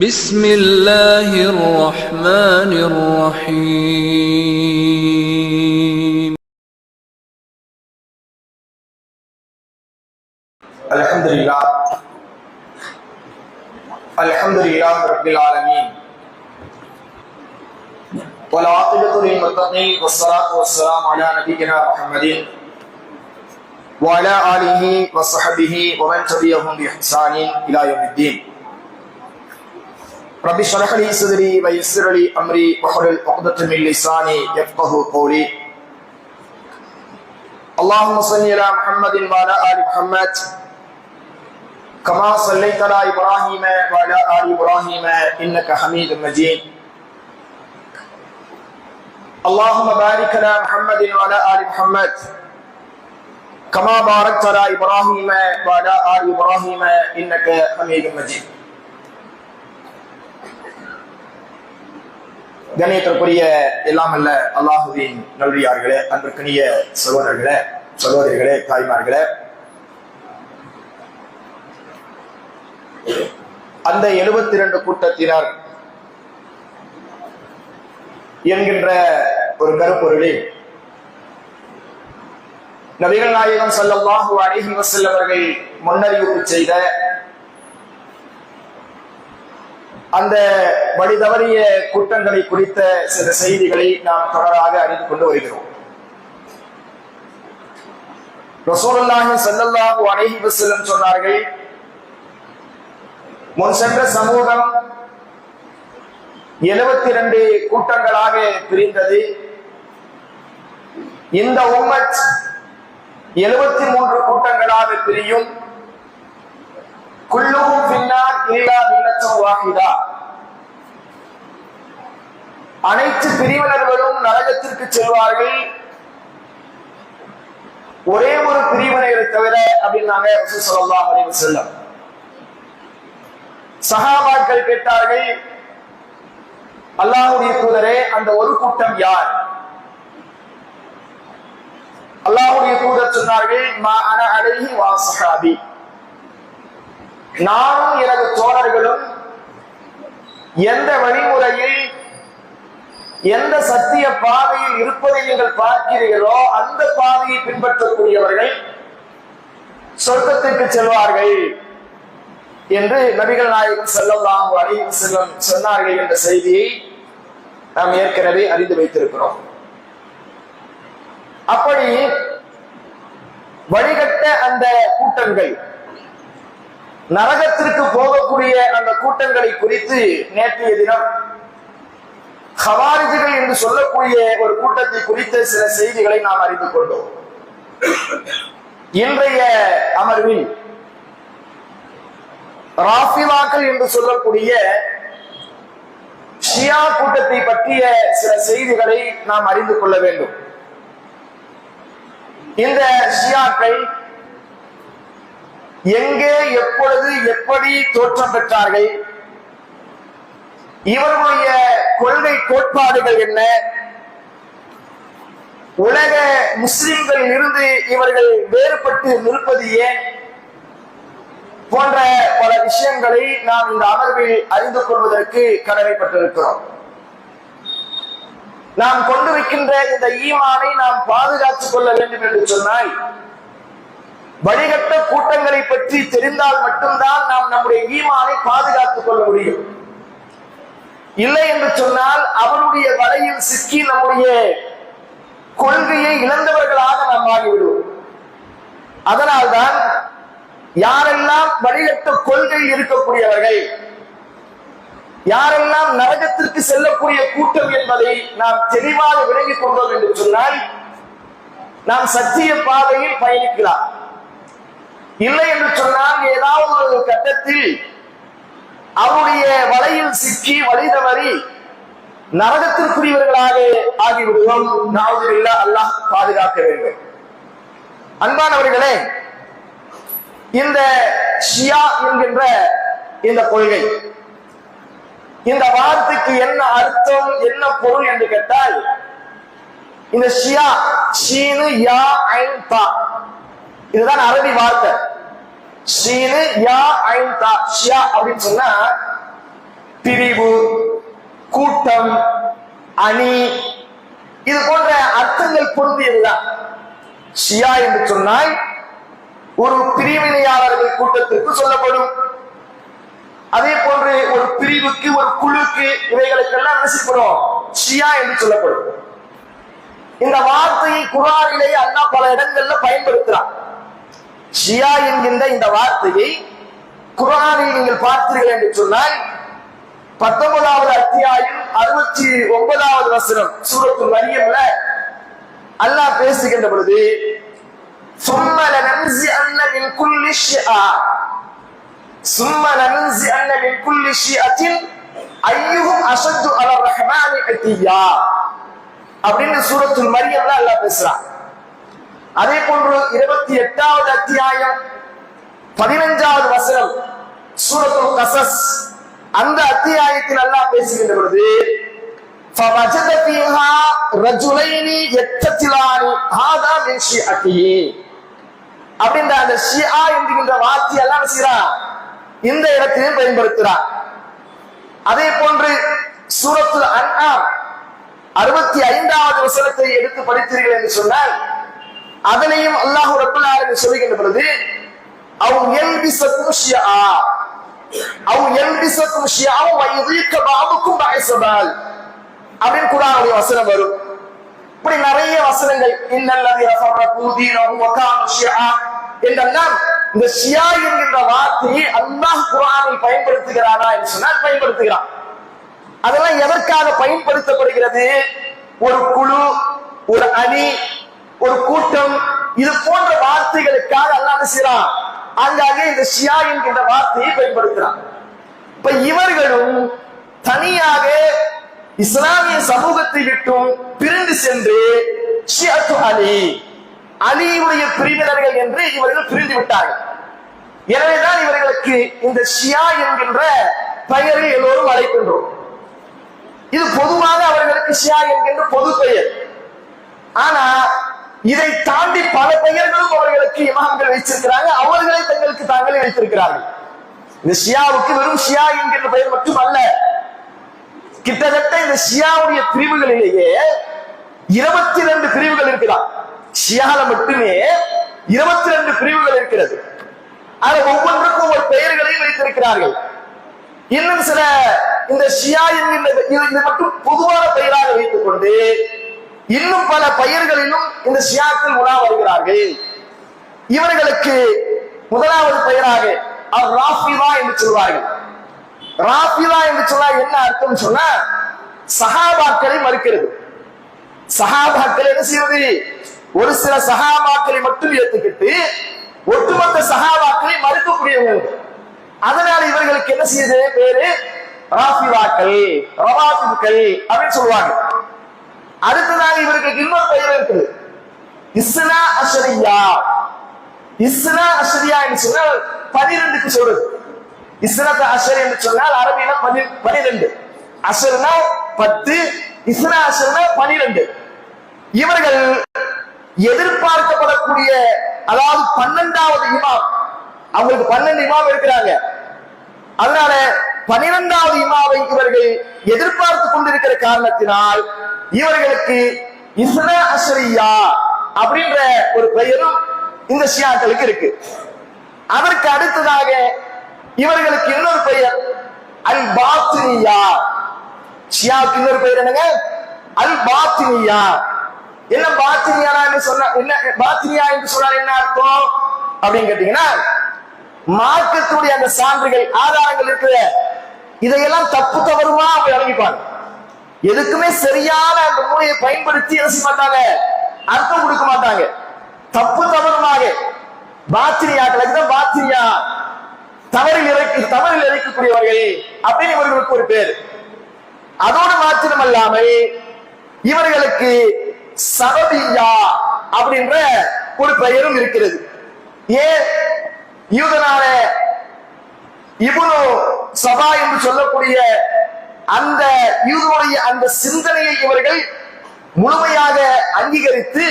بسم الله الرحمن الرحيم الحمد لله رب العالمين والعاقبة للمتقين والصلاة والسلام على نبينا محمد وعلى آله وصحبه ومن تبعهم بإحسان إلى يوم الدين. رب اشرح لي صدري ويسر لي امري واحلل عقدة من لساني يفقهوا قولي. اللهم صل على محمد وعلى ال محمد كما صليت على ابراهيم وعلى ال ابراهيم انك حميد مجيد. اللهم بارك على محمد وعلى ال محمد كما باركت على ابراهيم وعلى ال ابراهيم انك حميد مجيد. கண்ணியத்திற்குரிய எல்லாம் அல்ல அல்லாஹுவின் நல்லடியார்களே, அன்பிற்கினிய சகோதரர்களே, சகோதரிகளே, தாய்மார்களே, அந்த 72 கூட்டத்தினர் என்கின்ற ஒரு கருப்பொருளில் நபிகள் நாயகம் ஸல்லல்லாஹு அலைஹி வஸல்லம் அவர்கள் முன்னறிவிப்பு செய்த அந்த வழி தவறிய கூட்டங்களை குறித்த சில செய்திகளை நாம் தொடராக அறிந்து கொண்டு வருகிறோம். ரசூலுல்லாஹி ஸல்லல்லாஹு அலைஹி வஸல்லம் சொன்னார்கள், முன் சென்ற சமூகம் 72 கூட்டங்களாக பிரிந்தது. இந்த உம்மத் 73 கூட்டங்களாக பிரியும். குல்லுஹும் ஃபின்னார் இல்லா மில்லத்தன் வாஹிதா. அனைத்து பிரிவினர்களும் நரகத்திற்கு செல்வார்கள், ஒரே ஒரு பிரிவினரை தவிர அப்படின்னாங்க ரசூல் ஸல்லல்லாஹு அலைஹி வஸல்லம். சஹாபாக்கள் கேட்டார்கள், அல்லாஹ்வுடைய தூதரே, அந்த ஒரு கூட்டம் யார்? அல்லாஹ்வுடைய தூதர் சொன்னார்கள், மா அன அலைஹி வ ஸஹாபி. நானும் எனது தோழர்களும் எந்த வழிமுறையில் எந்த சத்திய பாதையில் இருப்பதை நீங்கள் பார்க்கிறீர்களோ அந்த பாதையை பின்பற்றக்கூடியவர்கள் சொர்க்கத்திற்கு செல்வார்கள் என்று நபிகள் நாயகம் ஸல்லல்லாஹு அலைஹி வஸல்லம் சொன்னார்கள் என்ற செய்தியை நாம் ஏற்கனவே அறிந்து வைத்திருக்கிறோம். அப்படி வழிகட்ட அந்த கூட்டங்கள், நரகத்திற்கு போகக்கூடிய அந்த கூட்டங்களை குறித்து நேற்றைய தினம் ஹவாரிஜிகள் என்று சொல்லக்கூடிய ஒரு கூட்டத்தை குறித்த சில செய்திகளை நாம் அறிந்து கொண்டோம். இன்றைய அமர்வில் ராஃபிலாக்கள் என்று சொல்லக்கூடிய ஷியா கூட்டத்தை பற்றிய சில செய்திகளை நாம் அறிந்து கொள்ள வேண்டும். இந்த ஷியாக்கள் எங்கே, எப்பொழுது, எப்படி தோற்றம் பெற்றார்கள்? இவர்களுடைய கொள்கை கோட்பாடுகள் என்ன? உலக முஸ்லிம்களில் இருந்து இவர்கள் வேறுபட்டு நிற்பது ஏன்? போன்ற பல விஷயங்களை நாம் இந்த அமர்வில் அறிந்து கொள்வதற்கு கடமைப்பட்டிருக்கிறோம். நாம் கொண்டு வைக்கின்ற இந்த ஈமானை நாம் பாதுகாத்துக் கொள்ள வேண்டும் என்று சொன்னால், வழிகட்ட கூட்டங்களை பற்றி தெரிந்தால் மட்டும்தான் நாம் நம்முடைய ஈமானை பாதுகாத்துக் கொள்ள முடியும். இல்லை என்று சொன்னால் அவருடைய வலையில் சிக்கி நம்முடைய கொள்கையை இழந்தவர்களாக நாம் ஆகிவிடுவோம். அதனால்தான் யாரெல்லாம் வழிகட்ட கொள்கையில் இருக்கக்கூடியவர்கள், யாரெல்லாம் நரகத்திற்கு செல்லக்கூடிய கூட்டம் என்பதை நாம் தெளிவாக விளங்கிக் கொண்டோம் என்று சொன்னால் நாம் சத்திய பாதையில் பயணிக்கலாம். இல்லை என்று சொன்னால் ஏதாவது ஒரு கட்டத்தில் அவருடைய வலையில் சிக்கி வழி தவறி நரகத்திற்குரியவர்களாக ஆகிவிடுவோம். நவுதுபில்லா, அல்லாஹ் பாதுகாக்க வேண்டும். அன்பானவர்களே, இந்த ஷியா என்கின்ற இந்த கொள்கை, இந்த வார்த்தைக்கு என்ன அர்த்தம், என்ன பொருள் என்று கேட்டால், இந்த ஷியா, ஷீனு யா ஐன் தா, இதுதான் அரபி வார்த்தை. ஷீனு யா ஐன் தா, ஷியா அப்படின்னு சொன்னா பிரிவு, கூட்டம், அணி, இது போன்ற அர்த்தங்கள் பொருந்தியதுதான். ஷியா என்று சொன்னால் ஒரு பிரிவினையாளர்கள் கூட்டத்திற்கு சொல்லப்படும். அதே போன்று ஒரு பிரிவுக்கு, ஒரு குழுக்கு, இவைகளுக்கெல்லாம் என்ன செய்யப்படும்? ஷியா என்று சொல்லப்படும். இந்த வார்த்தையை குர்ஆனிலே அல்லாஹ் பல இடங்கள்ல பயன்படுத்துறான். ஷியா என்கின்ற இந்த வார்த்தையை குர்ஆனில் நீங்கள் பார்த்தீர்கள் என்று சொன்னால் 19வது அத்தியாயம் 69வது வசனம் சூரத்துல் மரியம்ல அல்லாஹ் பேசுகின்ற பொழுது ثُمَّ لَنَنزِعَنَّ مِنْ كُلِّ شِيعَةٍ ثُمَّ لَنَنزِعَنَّ مِنْ كُلِّ شِيعَةٍ أَيُّهُمْ أَشَدُّ عَلَى الرَّحْمَنِ عِتِيًّا அப்படின்னு சூரத்துல் மரியம்ல அல்லாஹ் பேசுறான். அதே போன்று 28வது அத்தியாயம் 15வது வசனம் சூரத்துல் கஸஸ் அந்த அத்தியாயத்தில் அல்லாஹ் பேசுகின்ற பொழுது فَوَجَدَ فِيهَا رَجُلَيْنِ يَقْتَتِلَانِ هَذَا مِنْ شِيعَتِهِ அப்படின்ற அந்த ஷியா என்கின்ற வார்த்தையை எல்லாம் செய்றான், இந்த இடத்திலும் பயன்படுத்துறான். அதே போன்று சூரத்துல் அன்ஆம் 65வது வசனத்தை எடுத்து படித்தீர்கள் என்று சொன்னால் அதனையும் அல்லாஹ் ரப்பல் ஆலமீன் சொல்லுகின்ற பொழுது அவ் யல்பிஸக்கும் ஷியா அவ் யல்பிஸக்கும் ஷியா வ யுதீக பஅதுக்கும் பஅஸபால் அப்படின்னு குர்ஆனுடைய வசனம் வரும். இப்படி நிறைய வசனங்கள் இன்னல்லதீன ஃபர்ரகு தீனஹு வ கானு ஷியா என்றெல்லாம் இந்த ஷியா என்கின்ற வார்த்தையை அல்லாஹ் குர்ஆனில் பயன்படுத்துகிறானா என்று சொன்னால் பயன்படுத்துகிறான். அதெல்லாம் எதற்காக பயன்படுத்தப்படுகிறது? ஒரு குழு, ஒரு அணி, ஒரு கூட்டம், இது போன்ற வார்த்தைகளுக்காக அல்லாஹ் செய்றான். அங்காங்கே இந்த ஷியா என்கின்ற வார்த்தையை பயன்படுத்துறான். இப்ப இவர்களும் தனியாக இஸ்லாமிய சமூகத்தை விட்டும் பிரிந்து சென்று ஷியத்து அலி, அலியுடைய பிரிவினர்கள் என்று இவர்கள் பிரிந்து விட்டார்கள். எனவேதான் இவர்களுக்கு இந்த ஷியா என்கின்ற பெயரை எல்லோரும் அழைக்கின்றோம். இது பொதுவாக அவர்களுக்கு ஷியா என்கின்ற பொது பெயர். ஆனா இதை தாண்டி பல பெயர்களும் அவர்களுக்கு இமாம்கள் வைத்திருக்கிறாங்க, அவர்களை தங்களுக்கு தாங்களே வைத்திருக்கிறார்கள். இந்த ஷியாவுக்கு வெறும் ஷியா என்கின்ற பெயர் மட்டும் அல்ல, கிட்டத்தட்ட இந்த ஷியாவுடைய பிரிவுகளிலேயே 22 பிரிவுகள் இருக்கிறார். ஷியால மட்டுமே 22 பிரிவுகள் இருக்கிறது. அதில் ஒவ்வொன்றுக்கும் ஒவ்வொரு பெயர்களையும் வைத்திருக்கிறார்கள். இன்னும் சில இந்த ஷியா என்கின்ற இது மட்டும் பொதுவான பெயராக வைத்துக் கொண்டு இன்னும் பல பெயர்களிலும் இந்த ஷியாக்கள் உலா வருகிறார்கள். இவர்களுக்கு முதலாவது பெயராக ராஃபிதா என்று சொல்வார்கள். ராஃபிதா என்று சொன்னால் என்ன அர்த்தம் சொன்னா சஹாபாக்களை மறுக்கிறது. சஹாபாக்களை என்ன செய்வது? ஒரு சில சஹாபாக்களை மட்டும் ஏற்றுக்கிட்டு ஒட்டுமொத்த சஹாபாக்களை மறுக்கக்கூடியவர்கள். அதனால இவர்களுக்கு என்ன செய்யுது? பேரு ராஃபிதாக்கள், ரவாஃபித்கள் அப்படின்னு சொல்லுவாங்க. அடுத்ததாக இவர்களுக்கு இன்னொரு பெயர் இருக்குது, இஸ்னா அஷரியா. இஸ்னா அஷரியா என்று சொன்னால் 12க்கு சொல்றது. இஸ்னத் அஷர் என்று சொன்னால் அரபியில 12, அஷர்னா 10, இஸ்னா அஷர்னா 12. இவர்கள் எதிர்பார்க்கப்படக்கூடிய, அதாவது 12வது இமாம், அவங்களுக்கு 12 இமாம் இருக்கிறாங்க. அதனால 12வது இமாமை இவர்கள் எதிர்பார்த்து கொண்டிருக்கிற காரணத்தினால் இவர்களுக்கு இஸ்னா அஷரியா அப்படின்ற ஒரு பெயரும் இந்த ஷியாக்களுக்கு இருக்கு. அதற்கு அடுத்ததாக இவர்களுக்கு இன்னொரு பெயர் அல் பாத்தினியா. ஷியாவுக்கு இன்னொரு பெயர் என்னங்க? அல் பாத்தினியா. என்ன பாத்தினியா என்று சொன்னா என்ன? பாத்தினியா என்று சொன்னால் என்ன அர்த்தம் அப்படின்னு கேட்டீங்கன்னா, மார்க்கத்துடைய அந்த சான்றுகள், ஆதாரங்கள் இருக்கிற இதையெல்லாம் தப்பு தவறுமா அவங்க இறங்கிப்பாங்க. எதுக்குமே சரியான அந்த மூலையை பயன்படுத்தி என்ன செய்ய மாட்டாங்க? அர்த்தம் கொடுக்க மாட்டாங்க. தப்பு தவறுமாக பாத்தினியாக்களுக்கு தான் பாத்தினியா, தவறில் இறைக்கக்கூடியவர்கள் அப்படின்னு இவர்களுக்கு ஒரு பேர். அதோடு மாத்திரம் அல்லாமல் இவர்களுக்கு சபபியா அப்படின்ற ஒரு பெயரும் இருக்கிறது. ஏன்? யூதனான இப்னு சபா என்று சொல்லக்கூடிய அந்த யூதனுடைய அந்த சிந்தனையை இவர்கள் முழுமையாக அங்கீகரித்து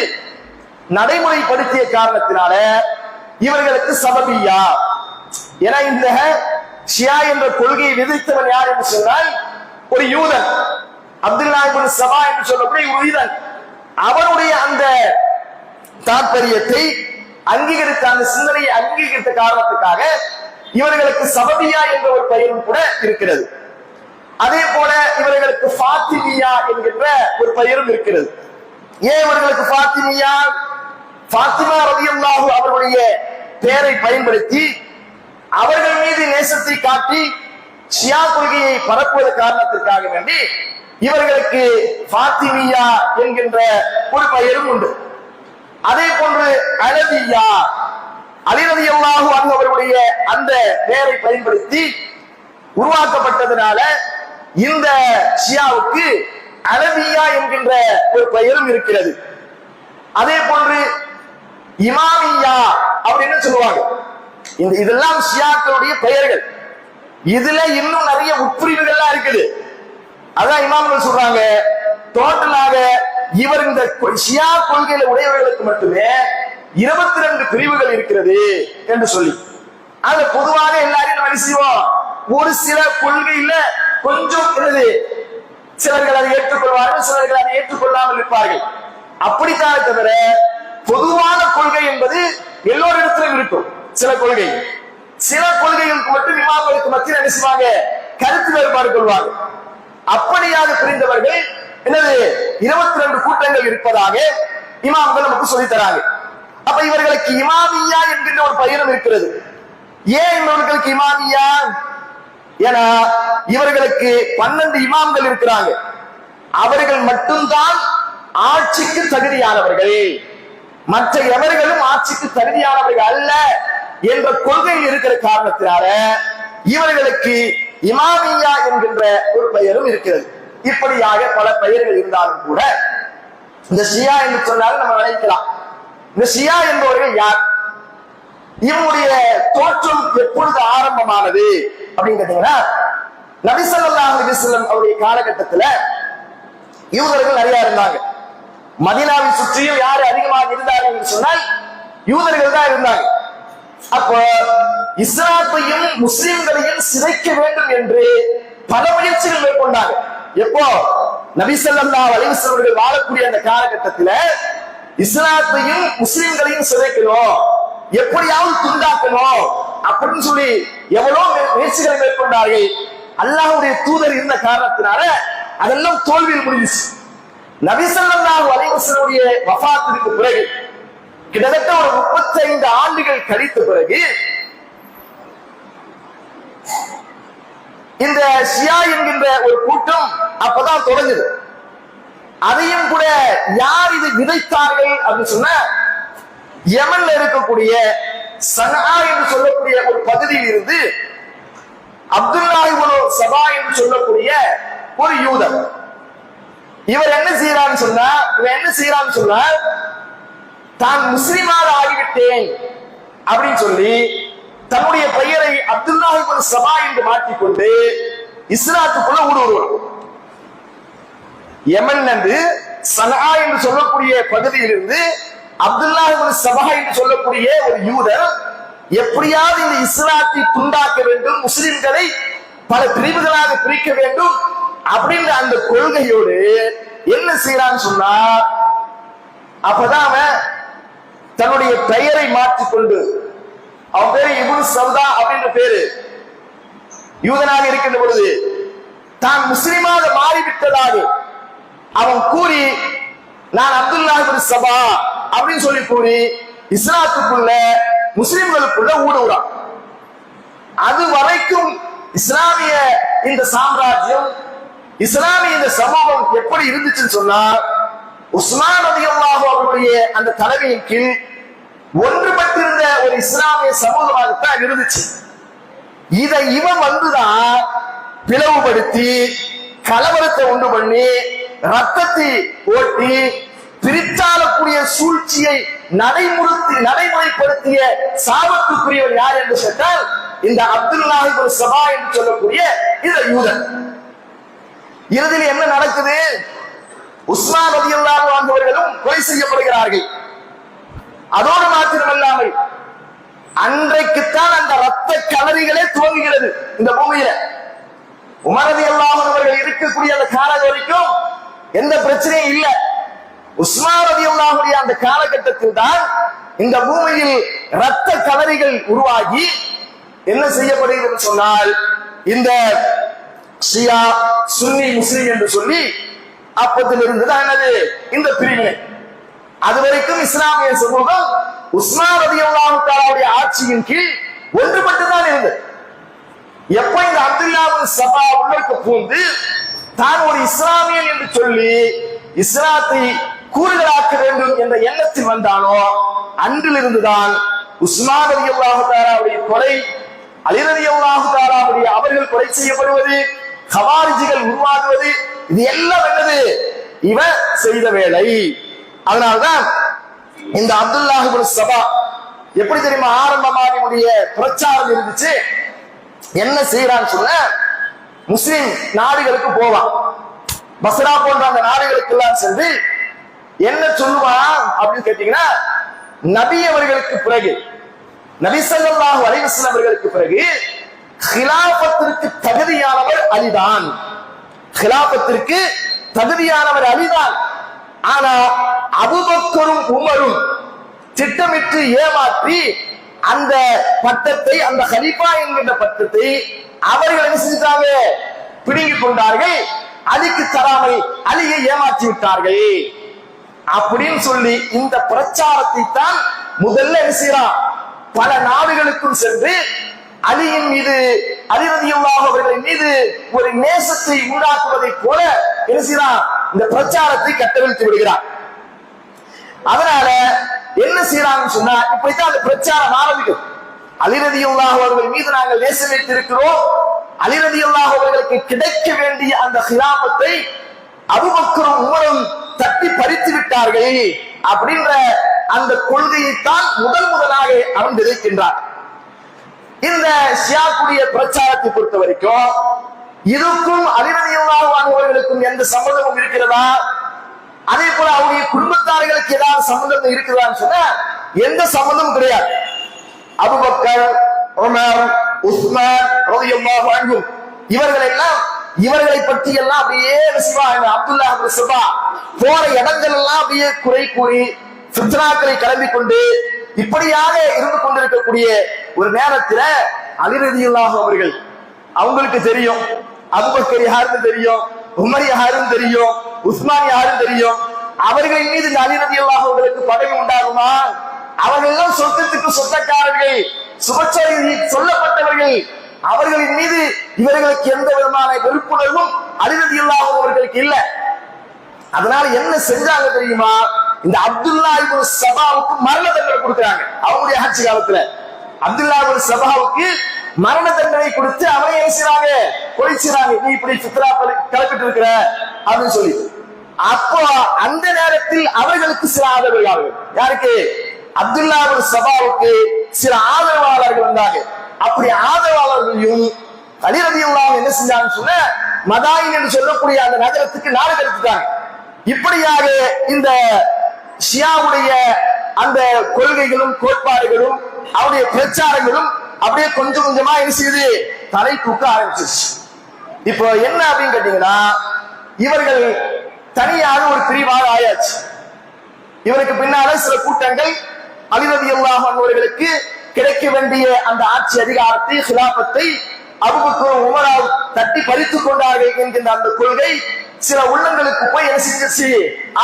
நடைமுறைப்படுத்திய காரணத்தினால இவர்களுக்கு சபபியா. ஏன்னா இந்த ஷியா என்ற கொள்கையை விதித்தவன் யார் என்று சொன்னால் ஒரு யூதன், அப்துல்லா இப்னு சபா என்று சொல்லக்கூடிய ஒரு யூதன். அவனுடைய அந்த தாற்பயத்தை அங்கீகரித்த, அந்த சிந்தனையை அங்கீகரித்த காரணத்துக்காக இவர்களுக்கு சபதியா என்ற ஒரு பெயரும் கூட இருக்கிறது. அதே போல இவர்களுக்கு ஃபாத்திமியா என்கின்ற ஒரு பெயரும் இருக்கிறது. ஏன் இவர்களுக்கு ஃபாத்திமியா? ஃபாத்திமா ரலியல்லாஹு அவர்களுடைய பெயரை பயன்படுத்தி அவர்கள் மீது நேசத்தை காட்டி ஷியா கொள்கையை பரப்புவது காரணத்திற்காக வேண்டி இவர்களுக்கு ஃபாத்திமியா என்கின்ற ஒரு பெயரும் உண்டு. அதே போன்று அலவியா, அலி ரலியல்லாஹு அன்ஹு அவர்களுடைய அந்த பெயரை பயன்படுத்தி உருவாக்கப்பட்டதனால இந்த ஷியாவுக்கு அலவியா என்கின்ற ஒரு பெயரும் இருக்கிறது. அதே போன்று இமாமியா அப்படின்னு சொல்லுவாங்க. இதெல்லாம் ஷியாக்களுடைய பெயர்கள். இதுல இன்னும் நிறைய உட்பிரிவுகள்லாம் இருக்குது. அதான் இமாம்கள் சொல்றாங்க, டோட்டலாக இவர் இந்த ஷியா கொள்கையில உடையவர்களுக்கு மட்டுமே 22 பிரிவுகள் இருக்கிறது என்று சொல்லி, அது பொதுவாக எல்லாரையும் நம்ம என்ன செய்வோம், ஒரு சில கொள்கையில கொஞ்சம் சிலர்கள் அதை ஏற்றுக்கொள்வார்கள், சிலர்கள் அதை ஏற்றுக்கொள்ளாமல் இருப்பார்கள். அப்படித்தான் தவிர பொதுவான கொள்கை என்பது எல்லோரிடத்திலும் இருக்கும். சில கொள்கைகளுக்கு மட்டும் இமாம்களுக்கு மத்தியில் என்ன செய்வாங்க, கருத்து வேறுபாடு கொள்வாங்க. அப்படியாக பிரிந்தவர்கள் என்னது 22 கூட்டங்கள் இருப்பதாக இமாம்கள் நமக்கு சொல்லித் தராங்க. அப்ப இவர்களுக்கு இமாமியா என்கின்ற ஒரு பெயரும் இருக்கிறது. ஏன் இவர்களுக்கு இமாமியா? ஏன்னா இவர்களுக்கு 12 இமாம்கள் இருக்கிறாங்க. அவர்கள் மட்டும்தான் ஆட்சிக்கு தகுதியானவர்கள், மற்ற எவர்களும் ஆட்சிக்கு தகுதியானவர்கள் அல்ல என்ற கொள்கையில் இருக்கிற காரணத்தினால இவர்களுக்கு இமாமியா என்கின்ற ஒரு பெயரும் இருக்கிறது. இப்படியாக பல பெயர்கள் இருந்தாலும் கூட இந்த ஷியா என்று சொன்னாலும் நம்ம நினைக்கலாம், இந்த ஷியா என்பவர்கள் யார், இவனுடைய தோற்றம் எப்பொழுது ஆரம்பமானது அப்படின்னு கேட்டீங்கன்னா, நபி ஸல்லல்லாஹு அலைஹி வஸல்லம் அவருடைய காலகட்டத்துல யூதர்கள் நிறைய இருந்தாங்க. மதீனாவை சுற்றியும் யாரு அதிகமாக இருந்தார்கள் என்று சொன்னால் யூதர்கள் தான் இருந்தாங்க. அப்ப இஸ்லாத்தையும் முஸ்லிம்களையும் சிதைக்க வேண்டும் என்று பல முயற்சிகள் மேற்கொண்டாங்க. எப்போ நபி ஸல்லல்லாஹு அலைஹி வஸல்லம் அவர்கள் வாழக்கூடிய அந்த காலகட்டத்தில் இஸ்லாத்தையும் முஸ்லிம்களையும் சிதைக்கணும், எப்படியாவது துண்டாக்கணும் அப்படின்னு சொல்லி எவ்வளவு முயற்சிகளை மேற்கொண்டார்கள். அல்லாஹ்வுடைய தூதர் இருந்த காரணத்தினால அதெல்லாம் தோல்வியில் முடிஞ்சிச்சு. நபி ஸல்லல்லாஹு அலைஹி வஸல்லம் வஃபாத்திற்கு பிறகு கிட்டத்தட்ட ஒரு 35 ஆண்டுகள் கழித்த பிறகு இந்த ஷியா என்கின்ற ஒரு கூட்டம் அப்பதான் தொடங்குது. அதையும் கூட யார் இது விதைத்தார்கள் அப்படின்னு சொன்ன, யமன்ல இருக்கக்கூடிய சனஆ என்று சொல்லக்கூடிய ஒரு பகுதியில் இருந்து அப்துல்லா இப்னு சபா என்று சொல்லக்கூடிய ஒரு யூதர், இவர் என்ன செய்யறான்னு சொன்னா தான் முஸ்லிமாக ஆகிவிட்டேன் அப்படின்னு சொல்லி தன்னுடைய பெயரை அப்துல்லா இப்னு சபா என்று மாற்றிக்கொண்டு இஸ்லாத்துக்குள்ள ஊடுருவார். யமன் என்று சனஆ என்று சொல்லக்கூடிய பகுதியில் இருந்து அப்துல்லா இப்னு சபா என்று சொல்லக்கூடிய ஒரு யூதர் எப்படியாவது இந்த இஸ்லாத்தை துண்டாக்க வேண்டும், முஸ்லிம்களை பல பிரிவுகளாக பிரிக்க வேண்டும் அப்படின்ற அந்த கொள்கையோடு என்ன செய்யறான்னு சொன்னா, அப்பதான் அவன் தன்னுடைய பெயரை மாற்றிக்கொண்டு, அவன் பேரு இப்னு சௌதா அப்படின்ற பேரு, யூதனாக இருக்கின்ற பொழுது தான் முஸ்லிமாக மாறிவிட்டதாக அவன் கூறி, நான் அப்துல்லா இப்னு சபா அப்படின்னு சொல்லி கூறி இஸ்லாத்துக்குள்ள முஸ்லிம்களுக்குள்ள ஊடுறான். அது வரைக்கும் இஸ்லாமிய இந்த சாம்ராஜ்யம், இஸ்லாமிய இந்த சமூகம் எப்படி இருந்துச்சுன்னு சொன்னா, உஸ்மான் ரலியல்லாஹு அவருடைய அந்த தலைமையின் கீழ் ஒன்றுபட்டிருந்த ஒரு இஸ்லாமிய சமூகமாகத்தான் இருந்துச்சு. இதை இவன் வந்துதான் பிளவுபடுத்தி கலவரத்தை உண்டு பண்ணி ரத்தத்தை ஓட்டி பிரித்தாளக்கூடிய சூழ்ச்சியை நடைமுறைப்படுத்திய சாபத்துக்குரியவர் யார் என்று சொன்னால் இந்த அப்துல்லா இப்னு சபா என்று சொல்லக்கூடிய இந்த யூதன். இறுதியில் என்ன நடக்குது? உஸ்மான் ரலியல்லாஹு அன்ஹு அவர்களும் கொலை செய்யப்படுகிறார்கள். அதோடு மாத்திரமல்லாமல் அன்றைக்குத்தான் அந்த ரத்த கலரிகளே துவங்குகிறது இந்த பூமியில. உமர் ரலியல்லாஹு அன்ஹு அவர்கள் இருக்கக்கூடிய அந்த காலம் வரைக்கும் எந்த பிரச்சனையும் இல்லை. உஸ்மான் ரலியல்லாஹு அன்ஹு அந்த காலகட்டத்தில் தான் இந்த பூமியில் ரத்த கலரிகள் உருவாகி என்ன செய்யப்படுகிறது சொன்னால், இந்த ஷியா சுன்னி முஸ்லிம் என்று சொல்லி அப்பத்தில் இருந்துதான் என்னது இந்த பிரிவினை. அதுவரைக்கும் இஸ்லாமிய சமூகம் உஸ்மான் ரலியல்லாஹு தஆலாவுடைய ஆட்சியின் கீழ் ஒன்றுபட்டுதான் இருந்தது. எப்ப இந்த அப்துல்லா பின் சபா உள்ளுக்கு பூந்து தான் ஒரு இஸ்லாமியன் என்று சொல்லி இஸ்லாத்தை கூறுகளாக்க வேண்டும் என்ற எண்ணத்தில் வந்தானோ அன்றிலிருந்துதான் உஸ்மான் ரலியல்லாஹு தஆலாவுடைய கொலை, அலி ரலியல்லாஹு தஆலாவுடைய அவர்கள் கொலை செய்யப்படுவது, கவாரிஜிகள் உருவாகுவது, இது எல்லாம் என்னது இவன் செய்த வேலை. அதனால்தான் இந்த அப்துல்லாஹ் பின் சபா எப்படி தெரியுமா ஆரம்பமானியுடைய பிரச்சாரம் இருந்துச்சு. என்ன செய்யறான்னு சொன்ன, முஸ்லிம் நாடுகளுக்கு போவான், பஸ்ரா போன்ற அந்த நாடுகளுக்கு எல்லாம் சென்று என்ன சொல்லுவான் அப்படின்னு கேட்டீங்கன்னா, நபி அவர்களுக்கு பிறகு, நபி ஸல்லல்லாஹு அலைஹி வஸல்லம் அவர்களுக்கு பிறகு கிலாபத்திற்கு தகுதியானவர் அலிதான், கிலாபத்திற்கு தகுதியானவர் அலிதான். ஆனா அபூபக்கரும் உமரும் திட்டமிட்டு ஏமாற்றி அந்த பட்டத்தை, அந்த கலீஃபா என்கின்ற பட்டத்தை அவர்கள் என்ன செஞ்சாங்க, பிடுங்கிக் கொண்டார்கள். அலிக்கு தராமல் அலியை ஏமாற்றி விட்டார்கள் அப்படின்னு சொல்லி இந்த பிரச்சாரத்தை தான் முதல்ல என்ன செய்யறான், பல நாடுகளுக்கும் சென்று அலியின் மீது, அலி ரலியல்லாஹு அவர்களின் மீது ஒரு நேசத்தை உண்டாக்குவதை போல என்ன செய்யறான், இந்த பிரச்சாரத்தை கட்டவிழ்த்து விடுகிறார். அதனால என்ன செய்யறாங்கன்னு சொன்னா, இப்படித்தான் அந்த பிரச்சாரம் ஆரம்பிக்கும். அலி ரலியல்லாஹு அவர்கள் மீது நாங்கள் நேசம் வைத்திருக்கிறோம், அலி ரலியல்லாஹு அவர்களுக்கு கிடைக்க வேண்டிய அந்த கிலாபத்தை அபூபக்கரும் உமரும் தட்டி பறித்து விட்டார்கள் அப்படின்ற அந்த கொள்கையைத்தான் முதலாக அவன் விதைக்கின்றார். இந்த ஷியாக்குடைய பிரச்சாரத்தை பொறுத்த வரைக்கும் இதுக்கும் அலி ரலியல்லாஹு அன்ஹு அவர்களுக்கும் எந்த சம்பந்தமும் இருக்கிறதா, அதே போல அவருடைய குடும்பத்தார்களுக்கு ஏதாவது சம்பந்தம் இருக்கிறதான்னு சொன்னா எந்த சம்பந்தமும் கிடையாது. அபூபக்கர், உமர், உஸ்மான் ரலியல்லாஹு அன்ஹு இவர்களை பற்றி எல்லாம் அப்படியே அப்துல்லாஹ் பின் சபா போற இடங்கள் எல்லாம் அப்படியே குறை கூறி ஃபித்னாக்களை கிளம்பி கொண்டு இப்படியாக இருந்து கொண்டிருக்கக்கூடிய ஒரு நேரத்துல அலி ரலியல்லாஹு அவர்கள், அவங்களுக்கு தெரியும் அபூபக்கர் யாருன்னு தெரியும், உமர் யாருன்னு தெரியும், உஸ்மான் யாருன்னு தெரியும். அவர்களின் மீது அலி ரலியல்லாஹு அவர்களுக்கு பகை உண்டாகுமா? அவர்கள் எல்லாம் சொர்க்கத்துக்கு சொந்தக்காரர்கள், சுபச்செய்தி சொல்லப்பட்டவர்கள். அவர்களின் மீது இவர்களுக்கு எந்த விதமான வெறுப்புணர்வும் அலி ரலியல்லாஹு அவர்களுக்கு இல்லை. அதனால என்ன செஞ்சாங்க தெரியுமா, இந்த அப்துல்லா இப்னு சபாவுக்கு மரண தண்டனை கொடுக்குறாங்க. அவங்களுடைய ஆட்சி காலத்துல அப்துல்லா இப்னு சபாவுக்கு மரண தண்டனை கொடுத்து அவரை என்ன செய்றாங்க, கொலை செய்றாங்க. நீ இப்படி ஃபித்னா கிளப்பிட்டு இருக்கிற அப்படின்னு சொல்லி. அப்போ அந்த நேரத்தில் அவர்களுக்கு சில ஆதரவாளர்கள், யாருக்கு, அப்துல்லா இப்னு சபாவுக்கு சில ஆதரவாளர்கள் வந்தாங்க. அப்படி ஆதரவாளர்களையும் அலி ரலியல்லாஹு என்ன செஞ்சாங்கன்னு சொன்ன, மதாயின் என்று சொல்லக்கூடிய அந்த நகரத்துக்கு நாடு கடத்திட்டாங்க. இப்படியாக இந்த ஷியாவுடைய அந்த கொள்கைகளும் கோட்பாடுகளும் அவருடைய பிரச்சாரங்களும் அப்படியே கொஞ்சம் கொஞ்சமா என்ன செய்யுது, தலை தூக்க ஆரம்பிச்சிருச்சு. இப்போ என்ன அப்படின்னு கேட்டீங்கன்னா, இவர்கள் தனியாக ஒரு பிரிவாக ஆயாச்சு. இவருக்கு பின்னால சில கூட்டங்கள் அலி ரலியல்லாஹு அன்ஹு அவர்களுக்கு கிடைக்க வேண்டிய அந்த ஆட்சி அதிகாரத்தை, கிலாபத்தை அபூபக்கர் உமரால் தட்டி பறித்துக் கொண்டார்கள் என்கின்ற அந்த கொள்கை சில உள்ளங்களுக்கு போய் என்ன செஞ்சிச்சு,